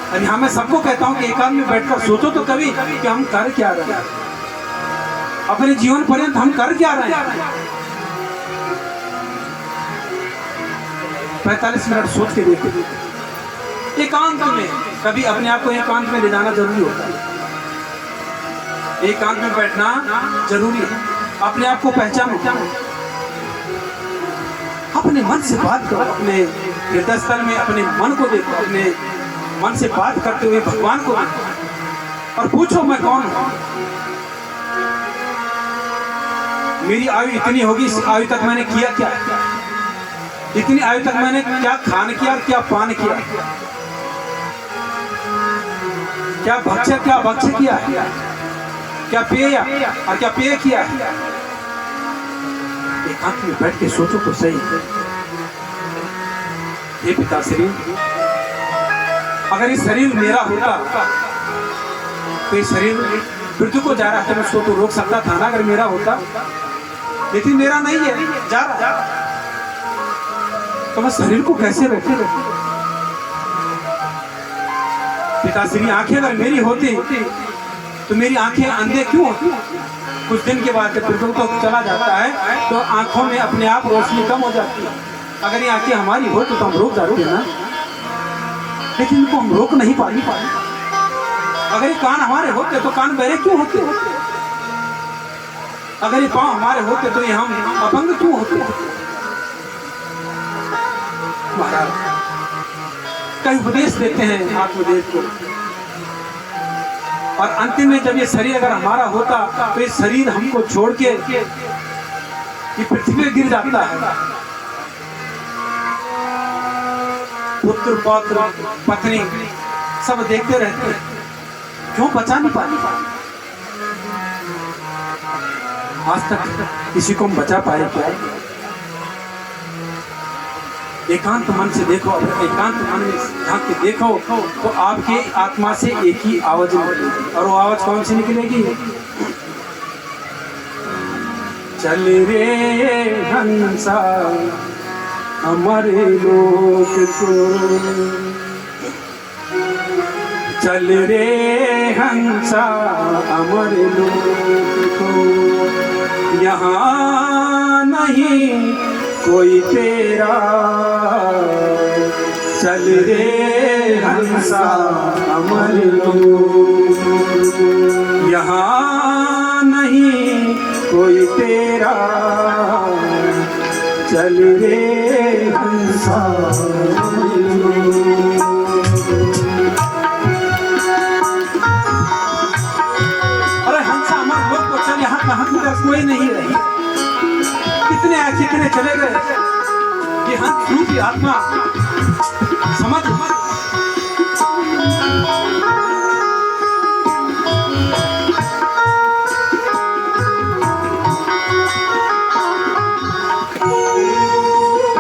अरे हाँ, मैं सबको कहता हूँ कि एकांत में बैठकर सोचो तो कभी कि हम कर क्या रहे हैं, अपने जीवन पर्यंत हम कर क्या रहे हैं। 45 मिनट सोच के देखो। एकांत में कभी अपने आप को एकांत में ले जाना जरूरी होता है। एकांत में बैठना जरूरी है। अपने आप को पहचानो, अपने मन से बात करो, अपने हृदय स्थल में अपने मन को देखो, अपने मन से बात करते हुए भगवान को देखो और पूछो मैं कौन हूं। मेरी आयु इतनी होगी, इस आयु तक मैंने किया क्या? इतनी आयु तक मैंने क्या खान किया और क्या पान किया? क्या भक्ष्य किया है? क्या पेय और क्या पेय किया है? एकांत में बैठ के सोचो तो सही। हे पिताश्री, अगर ये शरीर मेरा होता तो ये शरीर मृत्यु को जा रहा है तो मैं उसको तो रोक सकता था ना, अगर मेरा होता। लेकिन मेरा नहीं है, जा रहा तो मैं शरीर को कैसे रोके? पिताश्री, आंखें अगर मेरी होती तो मेरी आंखें अंधे क्यों होती? कुछ दिन के बाद जब मृत्यु तो चला जाता है तो आंखों में अपने आप रोशनी कम हो जाती है। अगर ये आंखें हमारी हो तो हम रोक जाते हैं ना, लेकिन इनको हम रोक नहीं पाते। अगर ये कान हमारे होते तो कान बहरे क्यों होते? अगर ये पांव हमारे होते तो ये हम अपंग क्यों होते? महाराज कई उपदेश देते हैं आत्मदेव को, और अंतिम में जब ये शरीर अगर हमारा होता तो ये शरीर हमको छोड़ के ये पृथ्वी पे गिर जाता है। पुत्र पौत्र पत्नी सब देखते रहते हैं, क्यों बचा नहीं पाते? आज तक किसी को हम बचा पाए क्या? एकांत मन से देखो, अगर एकांत मन में झांक के देखो तो आपके आत्मा से एक ही आवाज निकलेगी, और वो आवाज कौन सी निकलेगी? चल रे हंसा हमारे लोक को, चल रे हंसा हमारे लोक को, यहाँ नहीं कोई तेरा, चल रे हंसा अमर लोक, यहाँ नहीं कोई तेरा, चल रे हंसा अमर लोक। अरे हंसा अमर लोक को चल, यहाँ कहाँ कोई नहीं रही। कितने चले गए कि हंस रूपी आत्मा समझ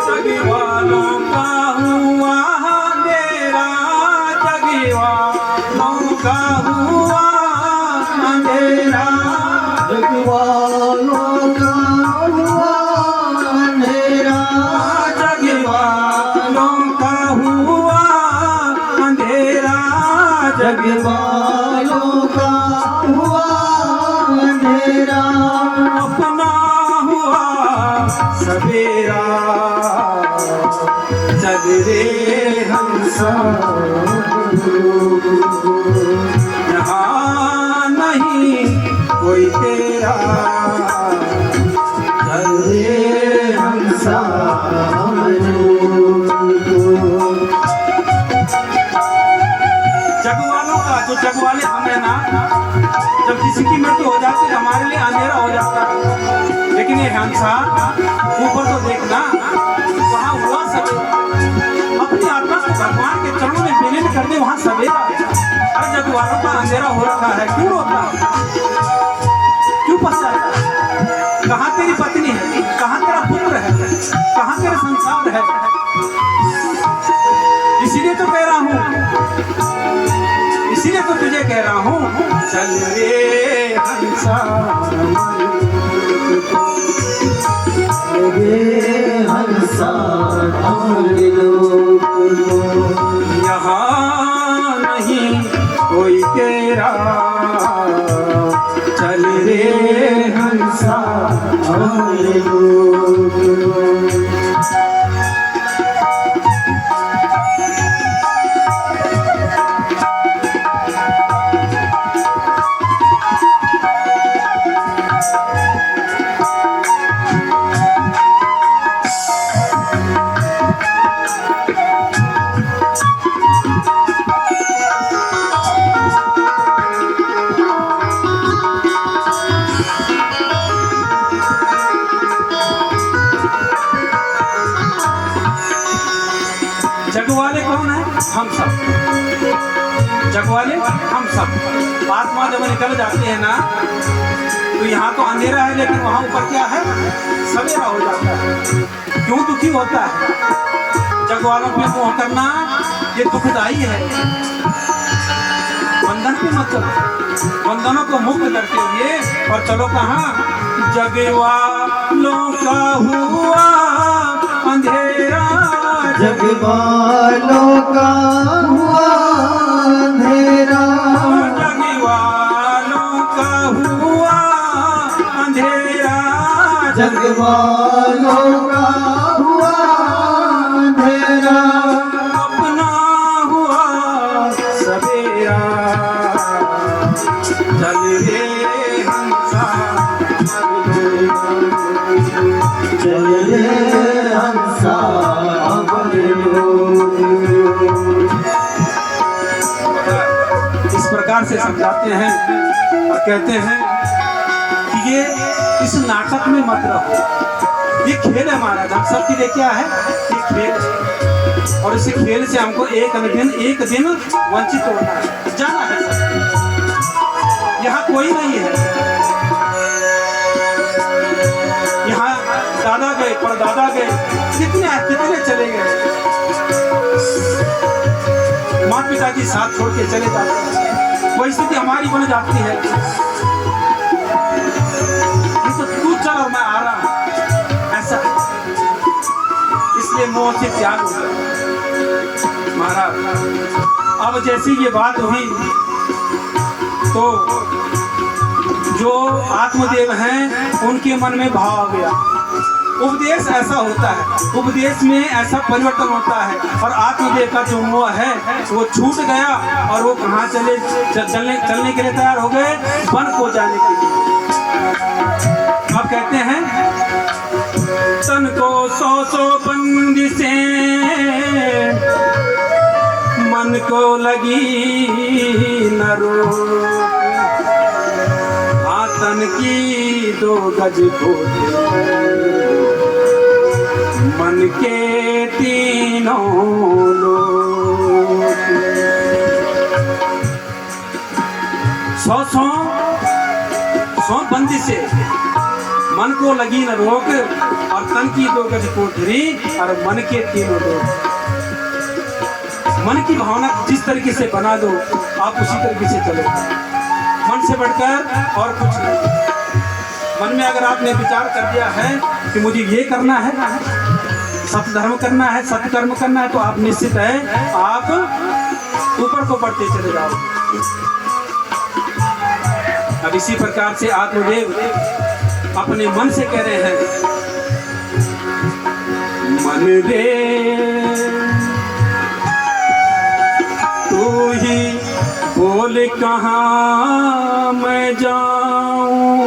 जगी वालों का हुआ अंधेरा, जगी वालों का हुआ अंधेरा, जगी वालों का जग वालों का हुआ अंधेरा, अपना हुआ सवेरा, जग रे हंसा यहाँ नहीं कोई तेरा, जग रे हंसा जो जग वाले हमें ना, जब किसी की मृत्यु हो जाती है हमारे लिए अंधेरा हो जाता है, लेकिन ये हंसा ऊपर तो देखना वहाँ हुआ सवेरा। अपनी आत्मा को भगवान के चरणों में विलीन कर दे, वहाँ सवेरा। हर जग वालों का अंधेरा हो रखा है, क्यों रोता है? क्यों पछताता है? कहाँ तेरी पत्नी है? कहाँ तेरा पुत्र है? कहाँ तेरा संसार है? इसीलिए तो कह रहा हूँ, इसीलिए तो तुझे कह रहा हूँ, चल रे हंसा हंसा अमर लोक, यहाँ नहीं कोई तेरा, चल रे हंसा अमर लोक। जग वाले हम सब। आत्मा जब निकल जाती है ना तो यहाँ तो अंधेरा है, लेकिन वहाँ ऊपर क्या है, सवेरा हो जाता है। क्यों दुखी होता है? जग वालों पे मोह करना ये दुखदाई है। बंधन पे मत चलो, बंधनों को मुक्त करते हुए और चलो कहाँ, जग वालों का हुआ अंधेरा, जग वालों का हुआ अंधेरा, जग वालों का हुआ अंधेरा, जग वालों का हुआ अंधेरा, अपना हुआ सवेरा, चल रे हंसा चल रे हंसा इस प्रकार से समझाते हैं और कहते हैं कि ये इस नाटक में मत रहो, ये खेल है महाराज। हम सबके लिए क्या है, ये खेल है, और इस खेल से हमको एक दिन वंचित होना है, जाना है सब। यहाँ कोई नहीं है, यहाँ दादा गए, परदादा गए, कितने चले गए, माता पिता की साथ छोड़ के चले जाते हैं। वही स्थिति हमारी बन जाती है, तो तू चल और मैं आ रहा हूं, ऐसा। इसलिए मोह से त्याग हो गया महाराज। अब जैसी ये बात हुई तो जो आत्मदेव हैं उनके मन में भाव आ गया। उपदेश ऐसा होता है, उपदेश में ऐसा परिवर्तन होता है, और आत्मदेव का जो मोह है वो छूट गया और वो कहाँ चलने के लिए तैयार हो गए, वन को जाने के लिए। अब कहते हैं तन को 100 बंदिशें, मन को लगी न रोक, तन की 2 गज मन के 3 लोक। 100 बंदी से मन को लगी न रोक, और तन की 2 गज कोठरी, और मन के 3 लोक। मन की भावना जिस तरीके से बना दो आप उसी तरीके से चलो, मन से बढ़कर और कुछ नहीं। मन में अगर आपने विचार कर दिया है कि मुझे ये करना है, सत्य धर्म करना है, सत्य कर्म करना है, तो आप निश्चित है आप ऊपर को बढ़ते चले जाओ। अब इसी प्रकार से आत्मदेव अपने मन से कह रहे हैं, मन रे तू ही बोल कहाँ मैं जाऊं,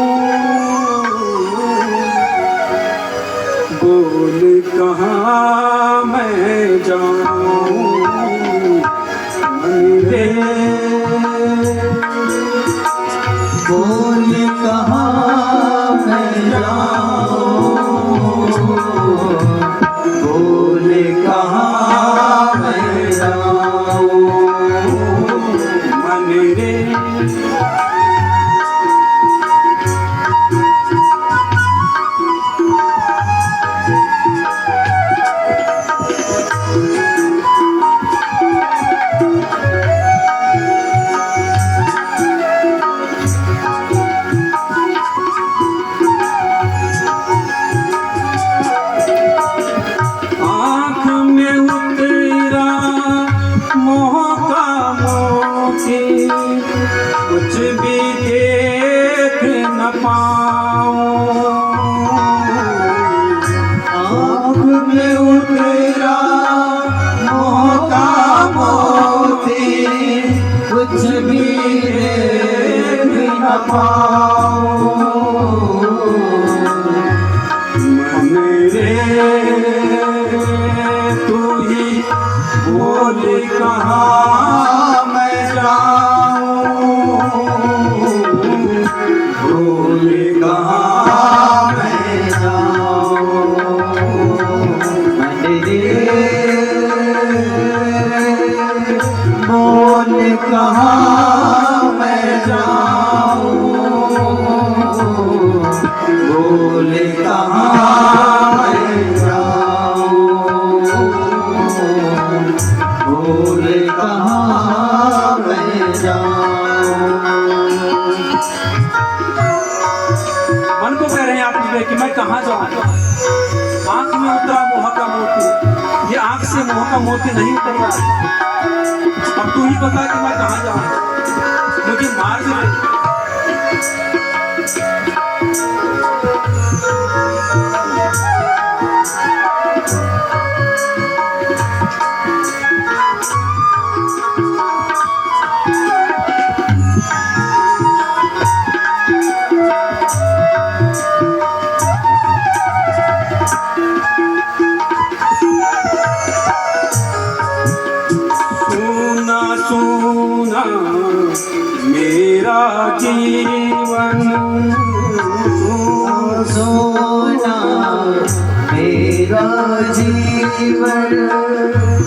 बोल कहाँ मैं जाऊं, मन रे बोल कहाँ मैं जाऊं, बोल कहाँ मैं जाऊं, मन रे। कुछ भी देख न पाऊं, आँख में उतरा मोह का मोती, कुछ भी देख न पाऊं, मन रे तू ही बोल कहाँ मैं जाऊं, बोल कहाँ मैं जाऊं, मन रे बोल कहाँ कि मैं कहाँ जाऊँ। आंख में उतरा मोह का मोती, ये आंख से मोह का मोती नहीं उतर रहा। अब तू ही बता कि मैं कहाँ जाऊँ, मुझे मार्ग दे। सोना मेरा जीवन, सोना मेरा जीवन,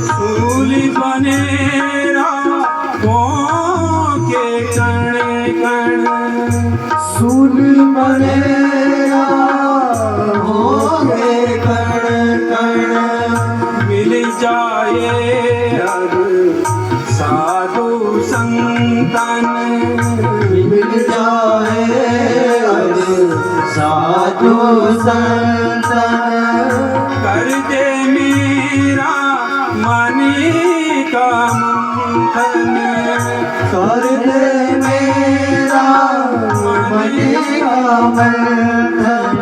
फूल बने रातों के कण कण, सुन बने होगे कण कण, मिल जाए हर साधु संतन, मिल जाए हर साधु संतन, कर दे मेरा मनी का मंथन, कर दे मेरा मनी का मंथन,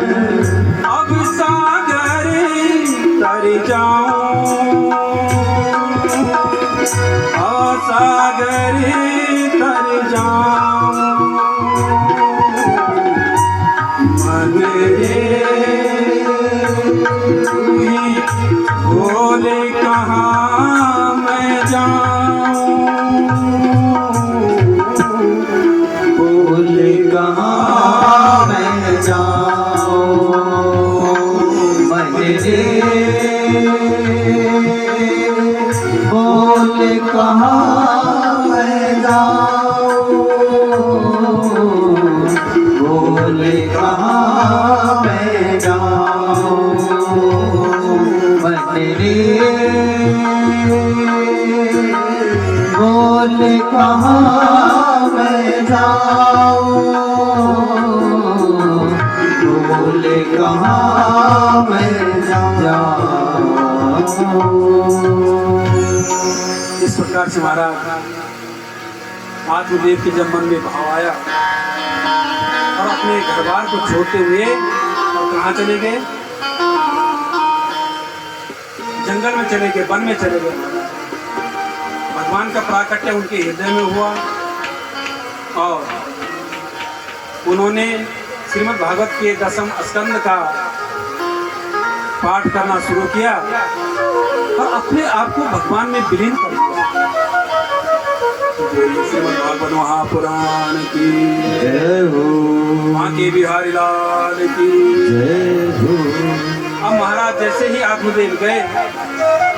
अब सागर तर जाऊं, सागर तर जाऊं, मन रे तू ही बोले कहाँ मैं जाऊं, बोले कहाँ मैं जाऊं, मन रे बोले कहाँ मैं जाऊं, बोले कहाँ मैं जाऊं, मन रे बोले कहाँ मैं जाऊं, बोले कहाँ मैं जाऊं। इस प्रकार से महाराज आत्मदेव के जब मन में भाव आया और अपने घर बार को छोड़ते हुए और कहाँ चले गए, जंगल में चले गए, वन में चले गए। भगवान का प्राकट्य उनके हृदय में हुआ और उन्होंने श्रीमद् भागवत के 10वें स्कंद का पाठ करना शुरू किया और अपने आप को भगवान में विलीन कर दिया। श्रीमद् भागवत महापुराण की जय हो, माँ के बिहारी लाल की जय हो। अब महाराज जैसे ही आत्मदेव गए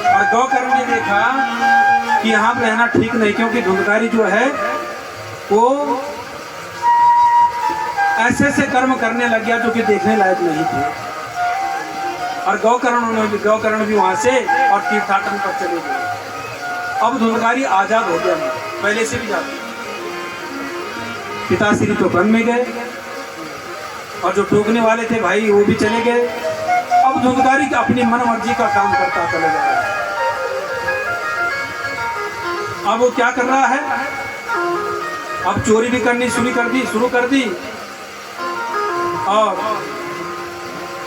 और गौकर्ण ने देखा कि यहाँ पर रहना ठीक नहीं, क्योंकि धुंधकारी जो है वो ऐसे ऐसे कर्म करने लग गया जो कि देखने लायक नहीं थे। और गौकर्ण भी वहां से और तीर्थाटन पर चले गए। अब धुंधकारी आजाद हो गया, पहले से भी ज्यादा। पिताश्री तो वन में गए और जो टोकने वाले थे भाई वो भी चले गए। अब धुंधकारी अपनी मन मर्जी का काम करता चला जा रहा है। अब वो क्या कर रहा है, अब चोरी भी करनी शुरू कर दी और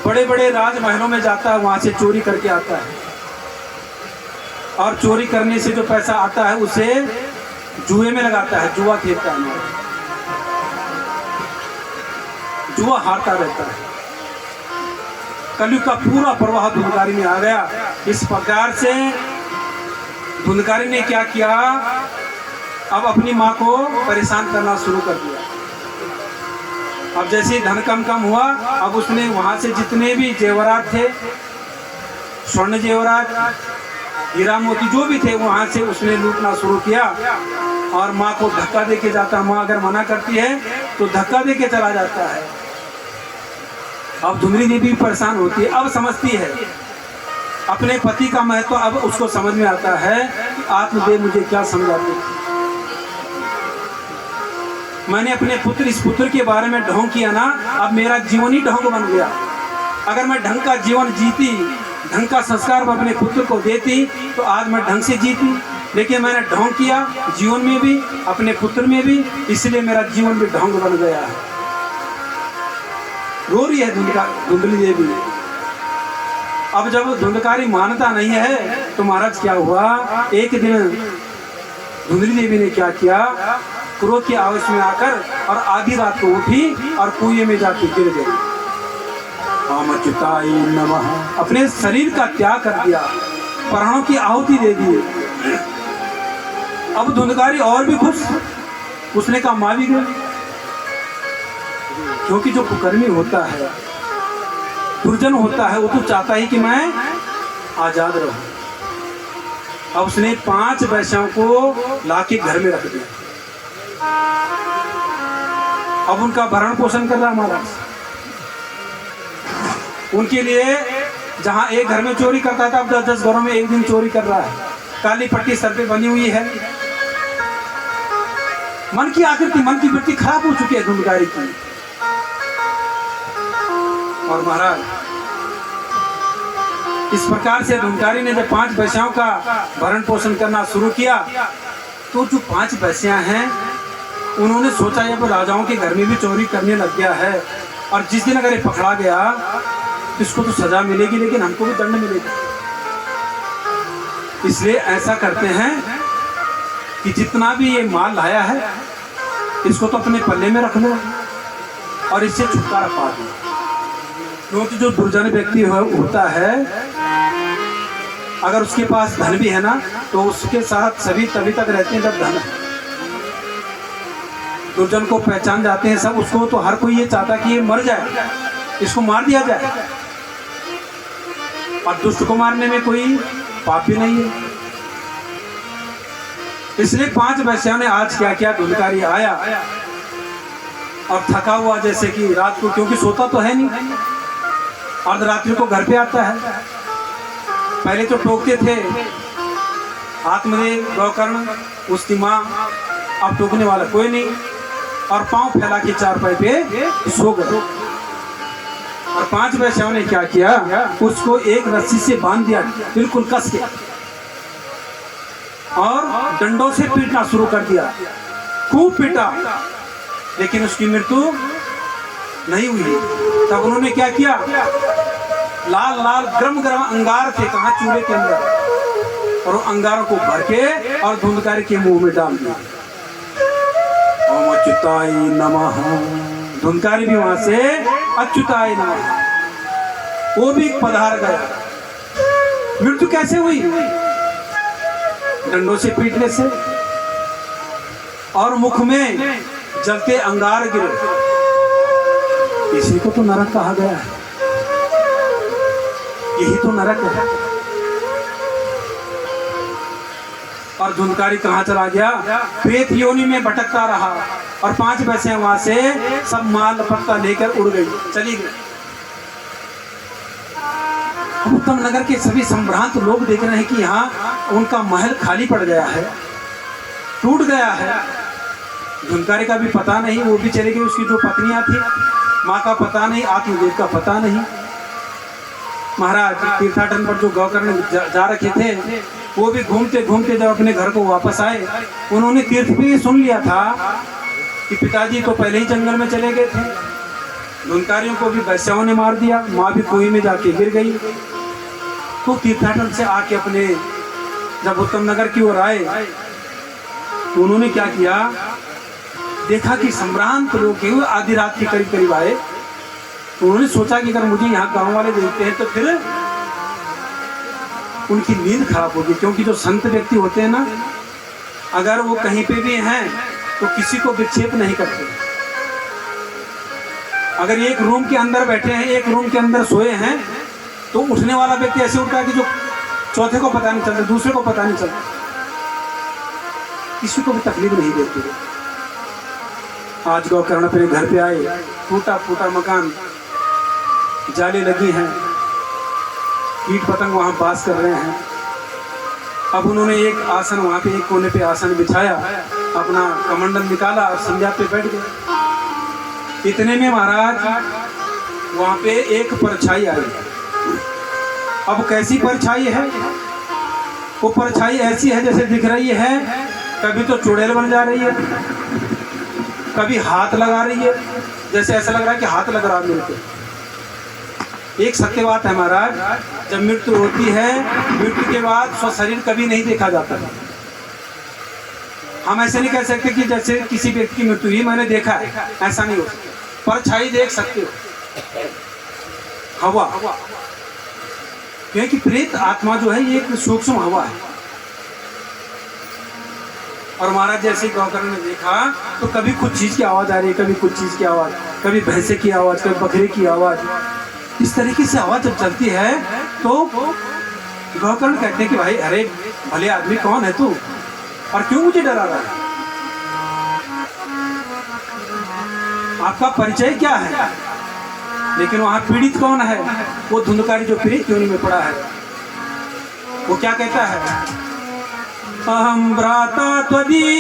बड़े बड़े राजमहलों में जाता है, वहां से चोरी करके आता है और चोरी करने से जो पैसा आता है उसे जुए में लगाता है, जुआ खेलता है, जुआ हारता रहता है। कलयुग का पूरा प्रवाह धुंधकारी में आ गया। इस प्रकार से धुंधकारी ने क्या किया, अब अपनी माँ को परेशान करना शुरू कर दिया। अब जैसे ही धन कम हुआ, अब उसने वहां से जितने भी जेवरात थे, स्वर्ण जेवरात, हीरा मोती जो भी थे, वहां से उसने लूटना शुरू किया और माँ को धक्का दे के जाता। माँ अगर मना करती है तो धक्का दे के चला जाता है। अब धुंधरी देवी परेशान होती है, अब समझती है अपने पति का महत्व। अब उसको समझ में आता है कि आत्मदेव मुझे क्या समझाते थे। मैंने अपने पुत्र, इस पुत्र के बारे में ढोंग किया ना, अब मेरा जीवन ही ढोंग बन गया। अगर मैं ढंग का जीवन जीती, ढंग का संस्कार मैं अपने पुत्र को देती, तो आज मैं ढंग से जीती। लेकिन मैंने ढोंग किया जीवन में भी, अपने पुत्र में भी, इसलिए मेरा जीवन भी ढोंग बन गया है। रो रही है धुंधली देवी। अब जब धुंधकारी मानता नहीं है तो महाराज क्या हुआ, एक दिन धुंधली देवी ने क्या किया, क्रोध के आवेश में आकर और आधी रात को उठी और कुएं में जाके गिर गई। अच्युताय नमः। अपने शरीर का त्याग कर दिया, प्राणों की आहुति दे दी। अब धुंधकारी और भी खुश, उसने कहा माँ भी गई, क्योंकि जो कुकर्मी होता है, दुर्जन होता है, वो तो चाहता ही कि मैं आजाद रहूं। अब उसने 5 वैश्याओं को लाके घर में रख दिया। अब उनका भरण पोषण कर रहा महाराज। उनके लिए जहां एक घर में चोरी करता था, अब 10-10 घरों में एक दिन चोरी कर रहा है। काली पट्टी सर पे बनी हुई है। मन की आकृति, मन की वृत्ति खराब हो चुकी है धुंधकारी की। और महाराज इस प्रकार से धुंधकारी ने जब 5 वैश्याओं का भरण पोषण करना शुरू किया, तो जो 5 वैश्याएं हैं उन्होंने सोचा अब राजाओं के घर में भी चोरी करने लग गया है, और जिस दिन अगर ये पकड़ा गया इसको तो सजा मिलेगी, लेकिन हमको भी दंड मिलेगा। इसलिए ऐसा करते हैं कि जितना भी ये माल लाया है इसको तो अपने पल्ले में रख लो और इससे छुटकारा पा दो। क्योंकि जो दुर्जन व्यक्ति होता है, अगर उसके पास धन भी है ना, तो उसके साथ सभी तभी तक रहते हैं जब धन है। दुर्जन को पहचान जाते हैं सब, उसको तो हर कोई ये चाहता कि ये मर जाए, इसको मार दिया जाए। और दुष्ट को मारने में कोई पाप भी नहीं है। इसलिए 5 वैश्याओं ने आज क्या किया, धुंधकारी आया और थका हुआ जैसे कि रात को, क्योंकि सोता तो है नहीं, अर्धरात्रि को घर पे आता है। पहले तो टोकते थे, हाथ में गौकर्ण, उसकी माँ, अब टोकने वाला कोई नहीं, और पांव फैला के चारपाई पे सो गए। और 5 वैश्याओं ने क्या किया, उसको एक रस्सी से बांध दिया बिल्कुल कस के, और डंडों से पीटना शुरू कर दिया। खूब पीटा, लेकिन उसकी मृत्यु नहीं हुई। तब उन्होंने क्या किया, लाल लाल गरम गरम अंगार थे कहाँ, चूल्हे के अंदर, और अंगारों को भर के और धुंधकारी के मुंह में डाल दिया। ओम अच्युताय नमः। धुंधकारी भी वहां से अच्युताय नमः, वो भी पधार गया। मृत्यु कैसे हुई, डंडों से पीटने से, और मुख में जलते अंगार गिरे। इसी को तो नरक कहा गया है, यही तो नरक है। और धुंधकारी कहाँ चला गया, प्रेत योनि में भटकता रहा। और 5 वैसे वहां से सब माल पत्ता लेकर उड़ गई, चली गई। उत्तम नगर के सभी संभ्रांत लोग देख रहे हैं कि यहाँ उनका महल खाली पड़ गया है, टूट गया है। धुंधकारी का भी पता नहीं, वो भी चली गई। उसकी जो पत्नियां थी, माँ का पता नहीं, आत्मदेव का पता नहीं। महाराज तीर्थाटन पर जो गौकर्ण जा रखे थे, वो भी घूमते घूमते जब अपने घर को वापस आए, उन्होंने तीर्थ पे सुन लिया था कि पिताजी तो पहले ही जंगल में चले गए थे। धुंधकारियों को भी वैश्याओं ने मार दिया, माँ भी कुएं में जाके गिर गई। तो तीर्थाटन से आके अपने जब उत्तम नगर की ओर आए, तो उन्होंने क्या किया, देखा कि संभ्रांत लोग हुए आधी रात के करीब करीब आए। तो उन्होंने सोचा कि अगर मुझे यहाँ गांव वाले देखते हैं तो फिर उनकी नींद खराब होगी, क्योंकि जो संत व्यक्ति होते हैं ना, अगर वो कहीं पे भी हैं तो किसी को विक्षेप नहीं करते। अगर एक रूम के अंदर बैठे हैं, एक रूम के अंदर सोए हैं, तो उठने वाला व्यक्ति ऐसे उठता है कि जो चौथे को पता नहीं चलता, दूसरे को पता नहीं चलता, किसी को भी तकलीफ नहीं देते। आज गौकर्ण अपने घर पे आए, टूटा फूटा मकान, जाली लगी हैं, कीट पतंग वहां बास कर रहे हैं। अब उन्होंने एक आसन वहां पे, एक कोने पे आसन बिछाया, अपना कमंडल निकाला और संध्या पे बैठ गए। इतने में महाराज वहां पे एक परछाई आई। अब कैसी परछाई है? वो परछाई ऐसी है जैसे दिख रही है, कभी तो चुड़ैल बन जा रही है, कभी हाथ लगा रही है, जैसे ऐसा लग रहा है कि हाथ लग रहा है मेरे को। एक सत्य बात है महाराज, जब मृत्यु होती है, मृत्यु के बाद स्वशरीर कभी नहीं देखा जाता। हम ऐसे नहीं कह सकते कि जैसे किसी व्यक्ति की मृत्यु ही मैंने देखा है, ऐसा नहीं हो सकता। परछाई देख सकते हो, हवा, क्योंकि प्रेत आत्मा जो है ये एक सूक्ष्म हवा है। और महाराज जैसे गौकर्ण ने देखा तो कभी कुछ चीज की आवाज आ रही है, कभी कुछ चीज की आवाज, कभी भैंसे की आवाज, कभी बकरे की आवाज, इस तरीके से आवाज जब चलती है तो गौकर्ण कहते हैं कि भाई अरे भले आदमी कौन है तू और क्यों मुझे डरा रहा है? आपका परिचय क्या है? लेकिन वहां पीड़ित कौन है? वो धुंधकारी जो पीड़ित योनि में पड़ा है। वो क्या कहता है? अहम भ्राता त्वदीयोऽस्मि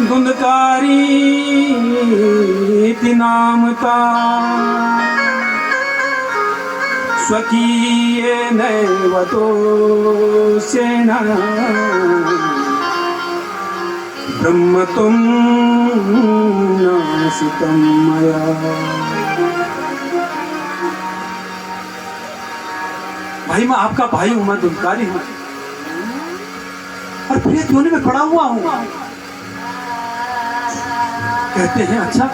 धुंधकारी इति नामता स्वकीयेनैव दोषेण ब्रह्मत्वं नाशितं मया। भाई मैं आपका भाई हूं, मैं धुंधकारी हूं और प्रेत योनि में पड़ा हुआ हूं। कहते हैं अच्छा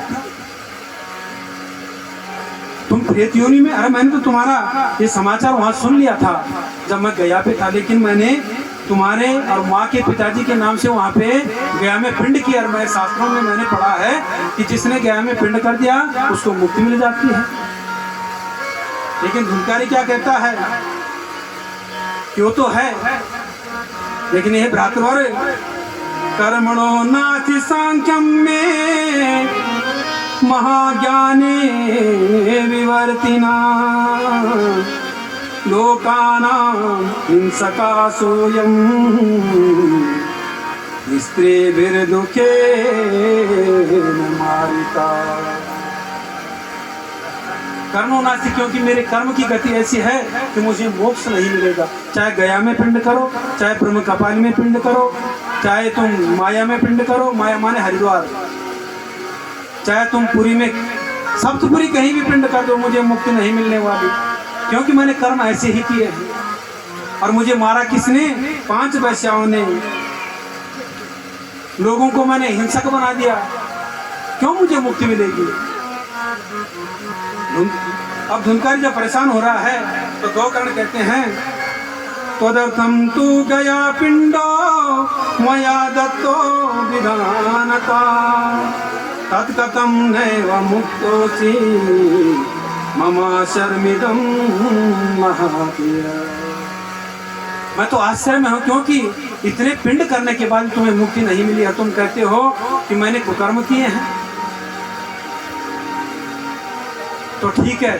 तुम प्रेत योनि में? अरे मैंने तो तुम्हारा ये समाचार वहां सुन लिया था जब मैं गया पे था, लेकिन मैंने तुम्हारे और माँ के पिताजी के नाम से वहां पे गया में पिंड किया। और मैं शास्त्रों में मैंने पढ़ा है कि जिसने गया में पिंड कर दिया उसको मुक्ति मिल जाती है। लेकिन धुंधकारी क्या कहता है? क्यों तो है, लेकिन यह भ्रातृवर कर्मणो नास्ति सांख्यम में महाज्ञाने विवर्तिना लोकानां हिंसका सोयम स्त्रीभिर्दुःखे मारिता। कर्मो नास्ति, क्योंकि मेरे कर्म की गति ऐसी है कि मुझे मोक्ष नहीं मिलेगा। चाहे गया में पिंड करो, चाहे ब्रह्म कपाल में पिंड करो, चाहे तुम माया में पिंड करो, माया माने हरिद्वार, चाहे तुम पुरी में, सप्तपुरी कहीं भी पिंड कर दो, मुझे मुक्ति नहीं मिलने वाली, क्योंकि मैंने कर्म ऐसे ही किए हैं। और मुझे मारा किसने? 5 वैश्याओं ने। लोगों को मैंने हिंसक बना दिया, क्यों मुझे मुक्ति मिलेगी? अब धुंधकारी जब परेशान हो रहा है तो गौकर्ण कहते हैं त्वदर्थं तु गया पिंडो मया दत्तो विधानता तत्कथं नैव मुक्तोऽसि मम शर्मिदं महाप्रिय। मैं तो आश्चर्य में हूं, क्योंकि इतने पिंड करने के बाद तुम्हें मुक्ति नहीं मिली है। तुम कहते हो कि मैंने कुकर्म किए हैं। तो ठीक है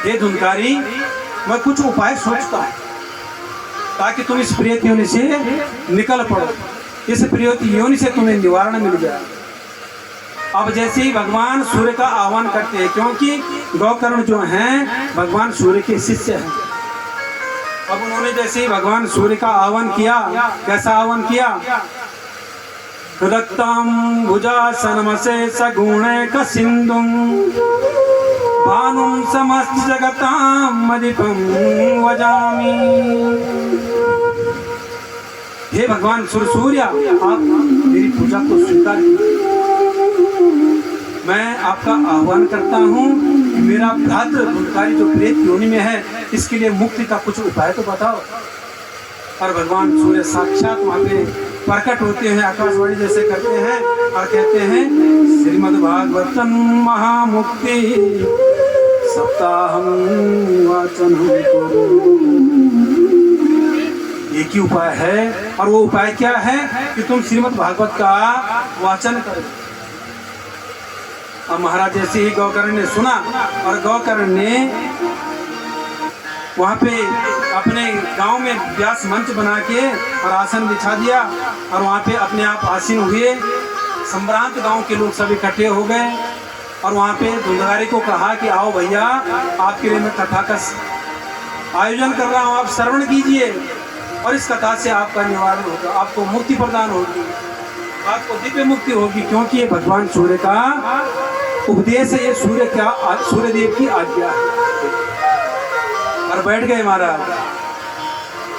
हे धुंधकारी, मैं कुछ उपाय सोचता हूं ताकि तुम इस प्रेत योनि से निकल पड़ो, इस प्रेत योनि से तुम्हें निवारण मिल जाए। अब जैसे ही भगवान सूर्य का आह्वान करते हैं, क्योंकि गौकर्ण जो हैं भगवान सूर्य के शिष्य हैं। अब उन्होंने जैसे ही भगवान सूर्य का आह्वान किया, कैसा आह्वान किया? दत्तां भुजासनमसे सगुणैक सिंधुं भानुं समस्त जगतां मदिपं वजामि। हे भगवान सूर्य, आप मेरी पूजा को स्वीकार कीजिए। मैं आपका आह्वान करता हूँ, मेरा भ्रातृ धुंधकारी जो प्रेत योनि में है, इसके लिए मुक्ति का कुछ उपाय तो बताओ। और भगवान सूर्य साक्षात वहाँ पे प्रकट होते हैं, आकाशवाणी जैसे करते हैं और कहते हैं श्रीमद् भागवतम महामुक्ति सप्ताहं वाचनं कुरु। एक ही उपाय है, और वो उपाय क्या है कि तुम श्रीमद् भागवत का वाचन करो। अब महाराज जैसे ही गौकर्ण ने सुना, और गौकर्ण ने वहाँ पे अपने गांव में व्यास मंच बना के और आसन बिछा दिया, और वहाँ पे अपने आप आसीन हुए। संभ्रांत गांव के लोग सब इकट्ठे हो गए और वहाँ पे धुंधकारी को कहा कि आओ भैया, आपके लिए मैं कथा का आयोजन कर रहा हूँ, आप श्रवण कीजिए और इस कथा से आपका निवारण होगा, आपको मुक्ति प्रदान होगी, आपको दिव्य मुक्ति होगी, क्योंकि ये भगवान सूर्य का उपदेश है, ये सूर्य देव की आज्ञा है। और बैठ गए महाराज।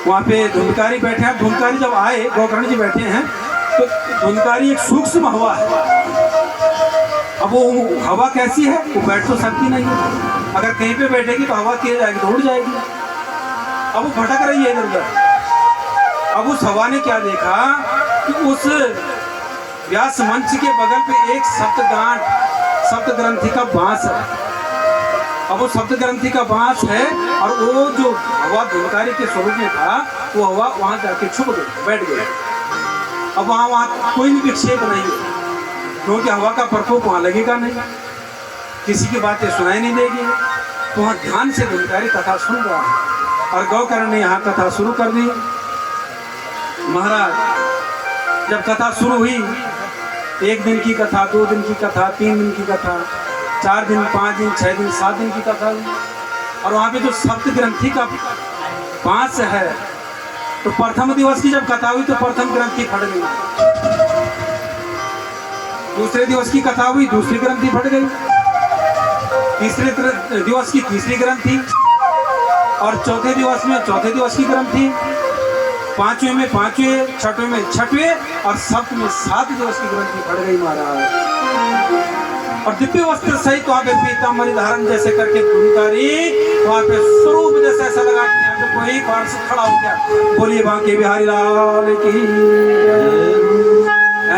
वहाँ पे धुंधकारी बैठे हैं। धुंधकारी जब आए, गोकर्ण जी बैठे हैं, तो धुंधकारी एक सूक्ष्म हवा है। अब वो हवा कैसी है, वो बैठ तो सकती नहीं है। अगर कहीं पे बैठेगी तो हवा तेज आएगी, तो उड़ जाएगी। अब वो भटक रही है इधर उधर। अब उस हवा ने क्या देखा कि उस व्यास मंच के बगल पे एक सप्त ग्रंथि का बांस है। अब वो सप्त ग्रंथि का बांस है और वो जो हवा धुंधकारी के स्वरूप में था, वो हवा वहां जाके छुप गई, बैठ गई। अब वहां कोई भी विक्षेप नहीं है, क्योंकि हवा का प्रकोप वहां लगेगा नहीं, किसी की बातें सुनाई नहीं देगी। तो वहां ध्यान से धुंधकारी कथा सुन रहा है और गोकर्ण ने यहाँ कथा शुरू कर दी। महाराज जब कथा शुरू हुई, 1 दिन की कथा, 2 दिन की कथा, 3 दिन की कथा, 4 दिन, 5 दिन, 6 दिन, 7 दिन की कथा हुई। और वहाँ पे जो सप्त ग्रंथि का बांस है, तो प्रथम दिवस की जब कथा हुई तो प्रथम ग्रंथि फट गई। दूसरे दिवस की कथा हुई, दूसरी ग्रंथि फट गई। तीसरे दिवस की तीसरी ग्रंथि, और चौथे दिवस में चौथे दिवस की ग्रंथि, पांचवें में पांचवें, छठवें में छठवें, और सप्तम में 7 दिवस की ग्रंथि फट गई महाराज। और दिव्य वस्त्र सहित वहाँ पे पीताम्बरी धारण जैसे करके धुंधकारी वहाँ पे स्वरूप जैसे ऐसा लगा कि यहाँ पे कोई पार्षद खड़ा हो गया। बोलिए बांके बिहारी लाल की।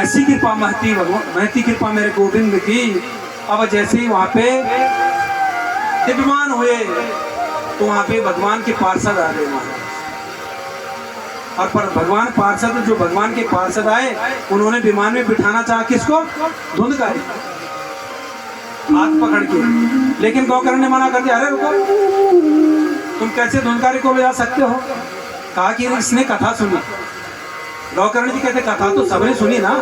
ऐसी कृपा महती कृपा मेरे गोविंद की। अब जैसे ही वहाँ पे दिव्यमान हुए तो वहाँ पे भगवान के पार्षद आ गए महाराज। और पर भगवान के पार्षद आए, उन्होंने विमान में बिठाना चाहा किसको? धुंधकारी, हाथ पकड़ के। लेकिन गोकर्ण ने मना कर दिया, अरे रुको, तुम कैसे धुंधकारी को ले जा सकते हो? कहा कि इसने कथा सुनी। गोकर्ण जी कहते कथा तो सबने सुनी ना।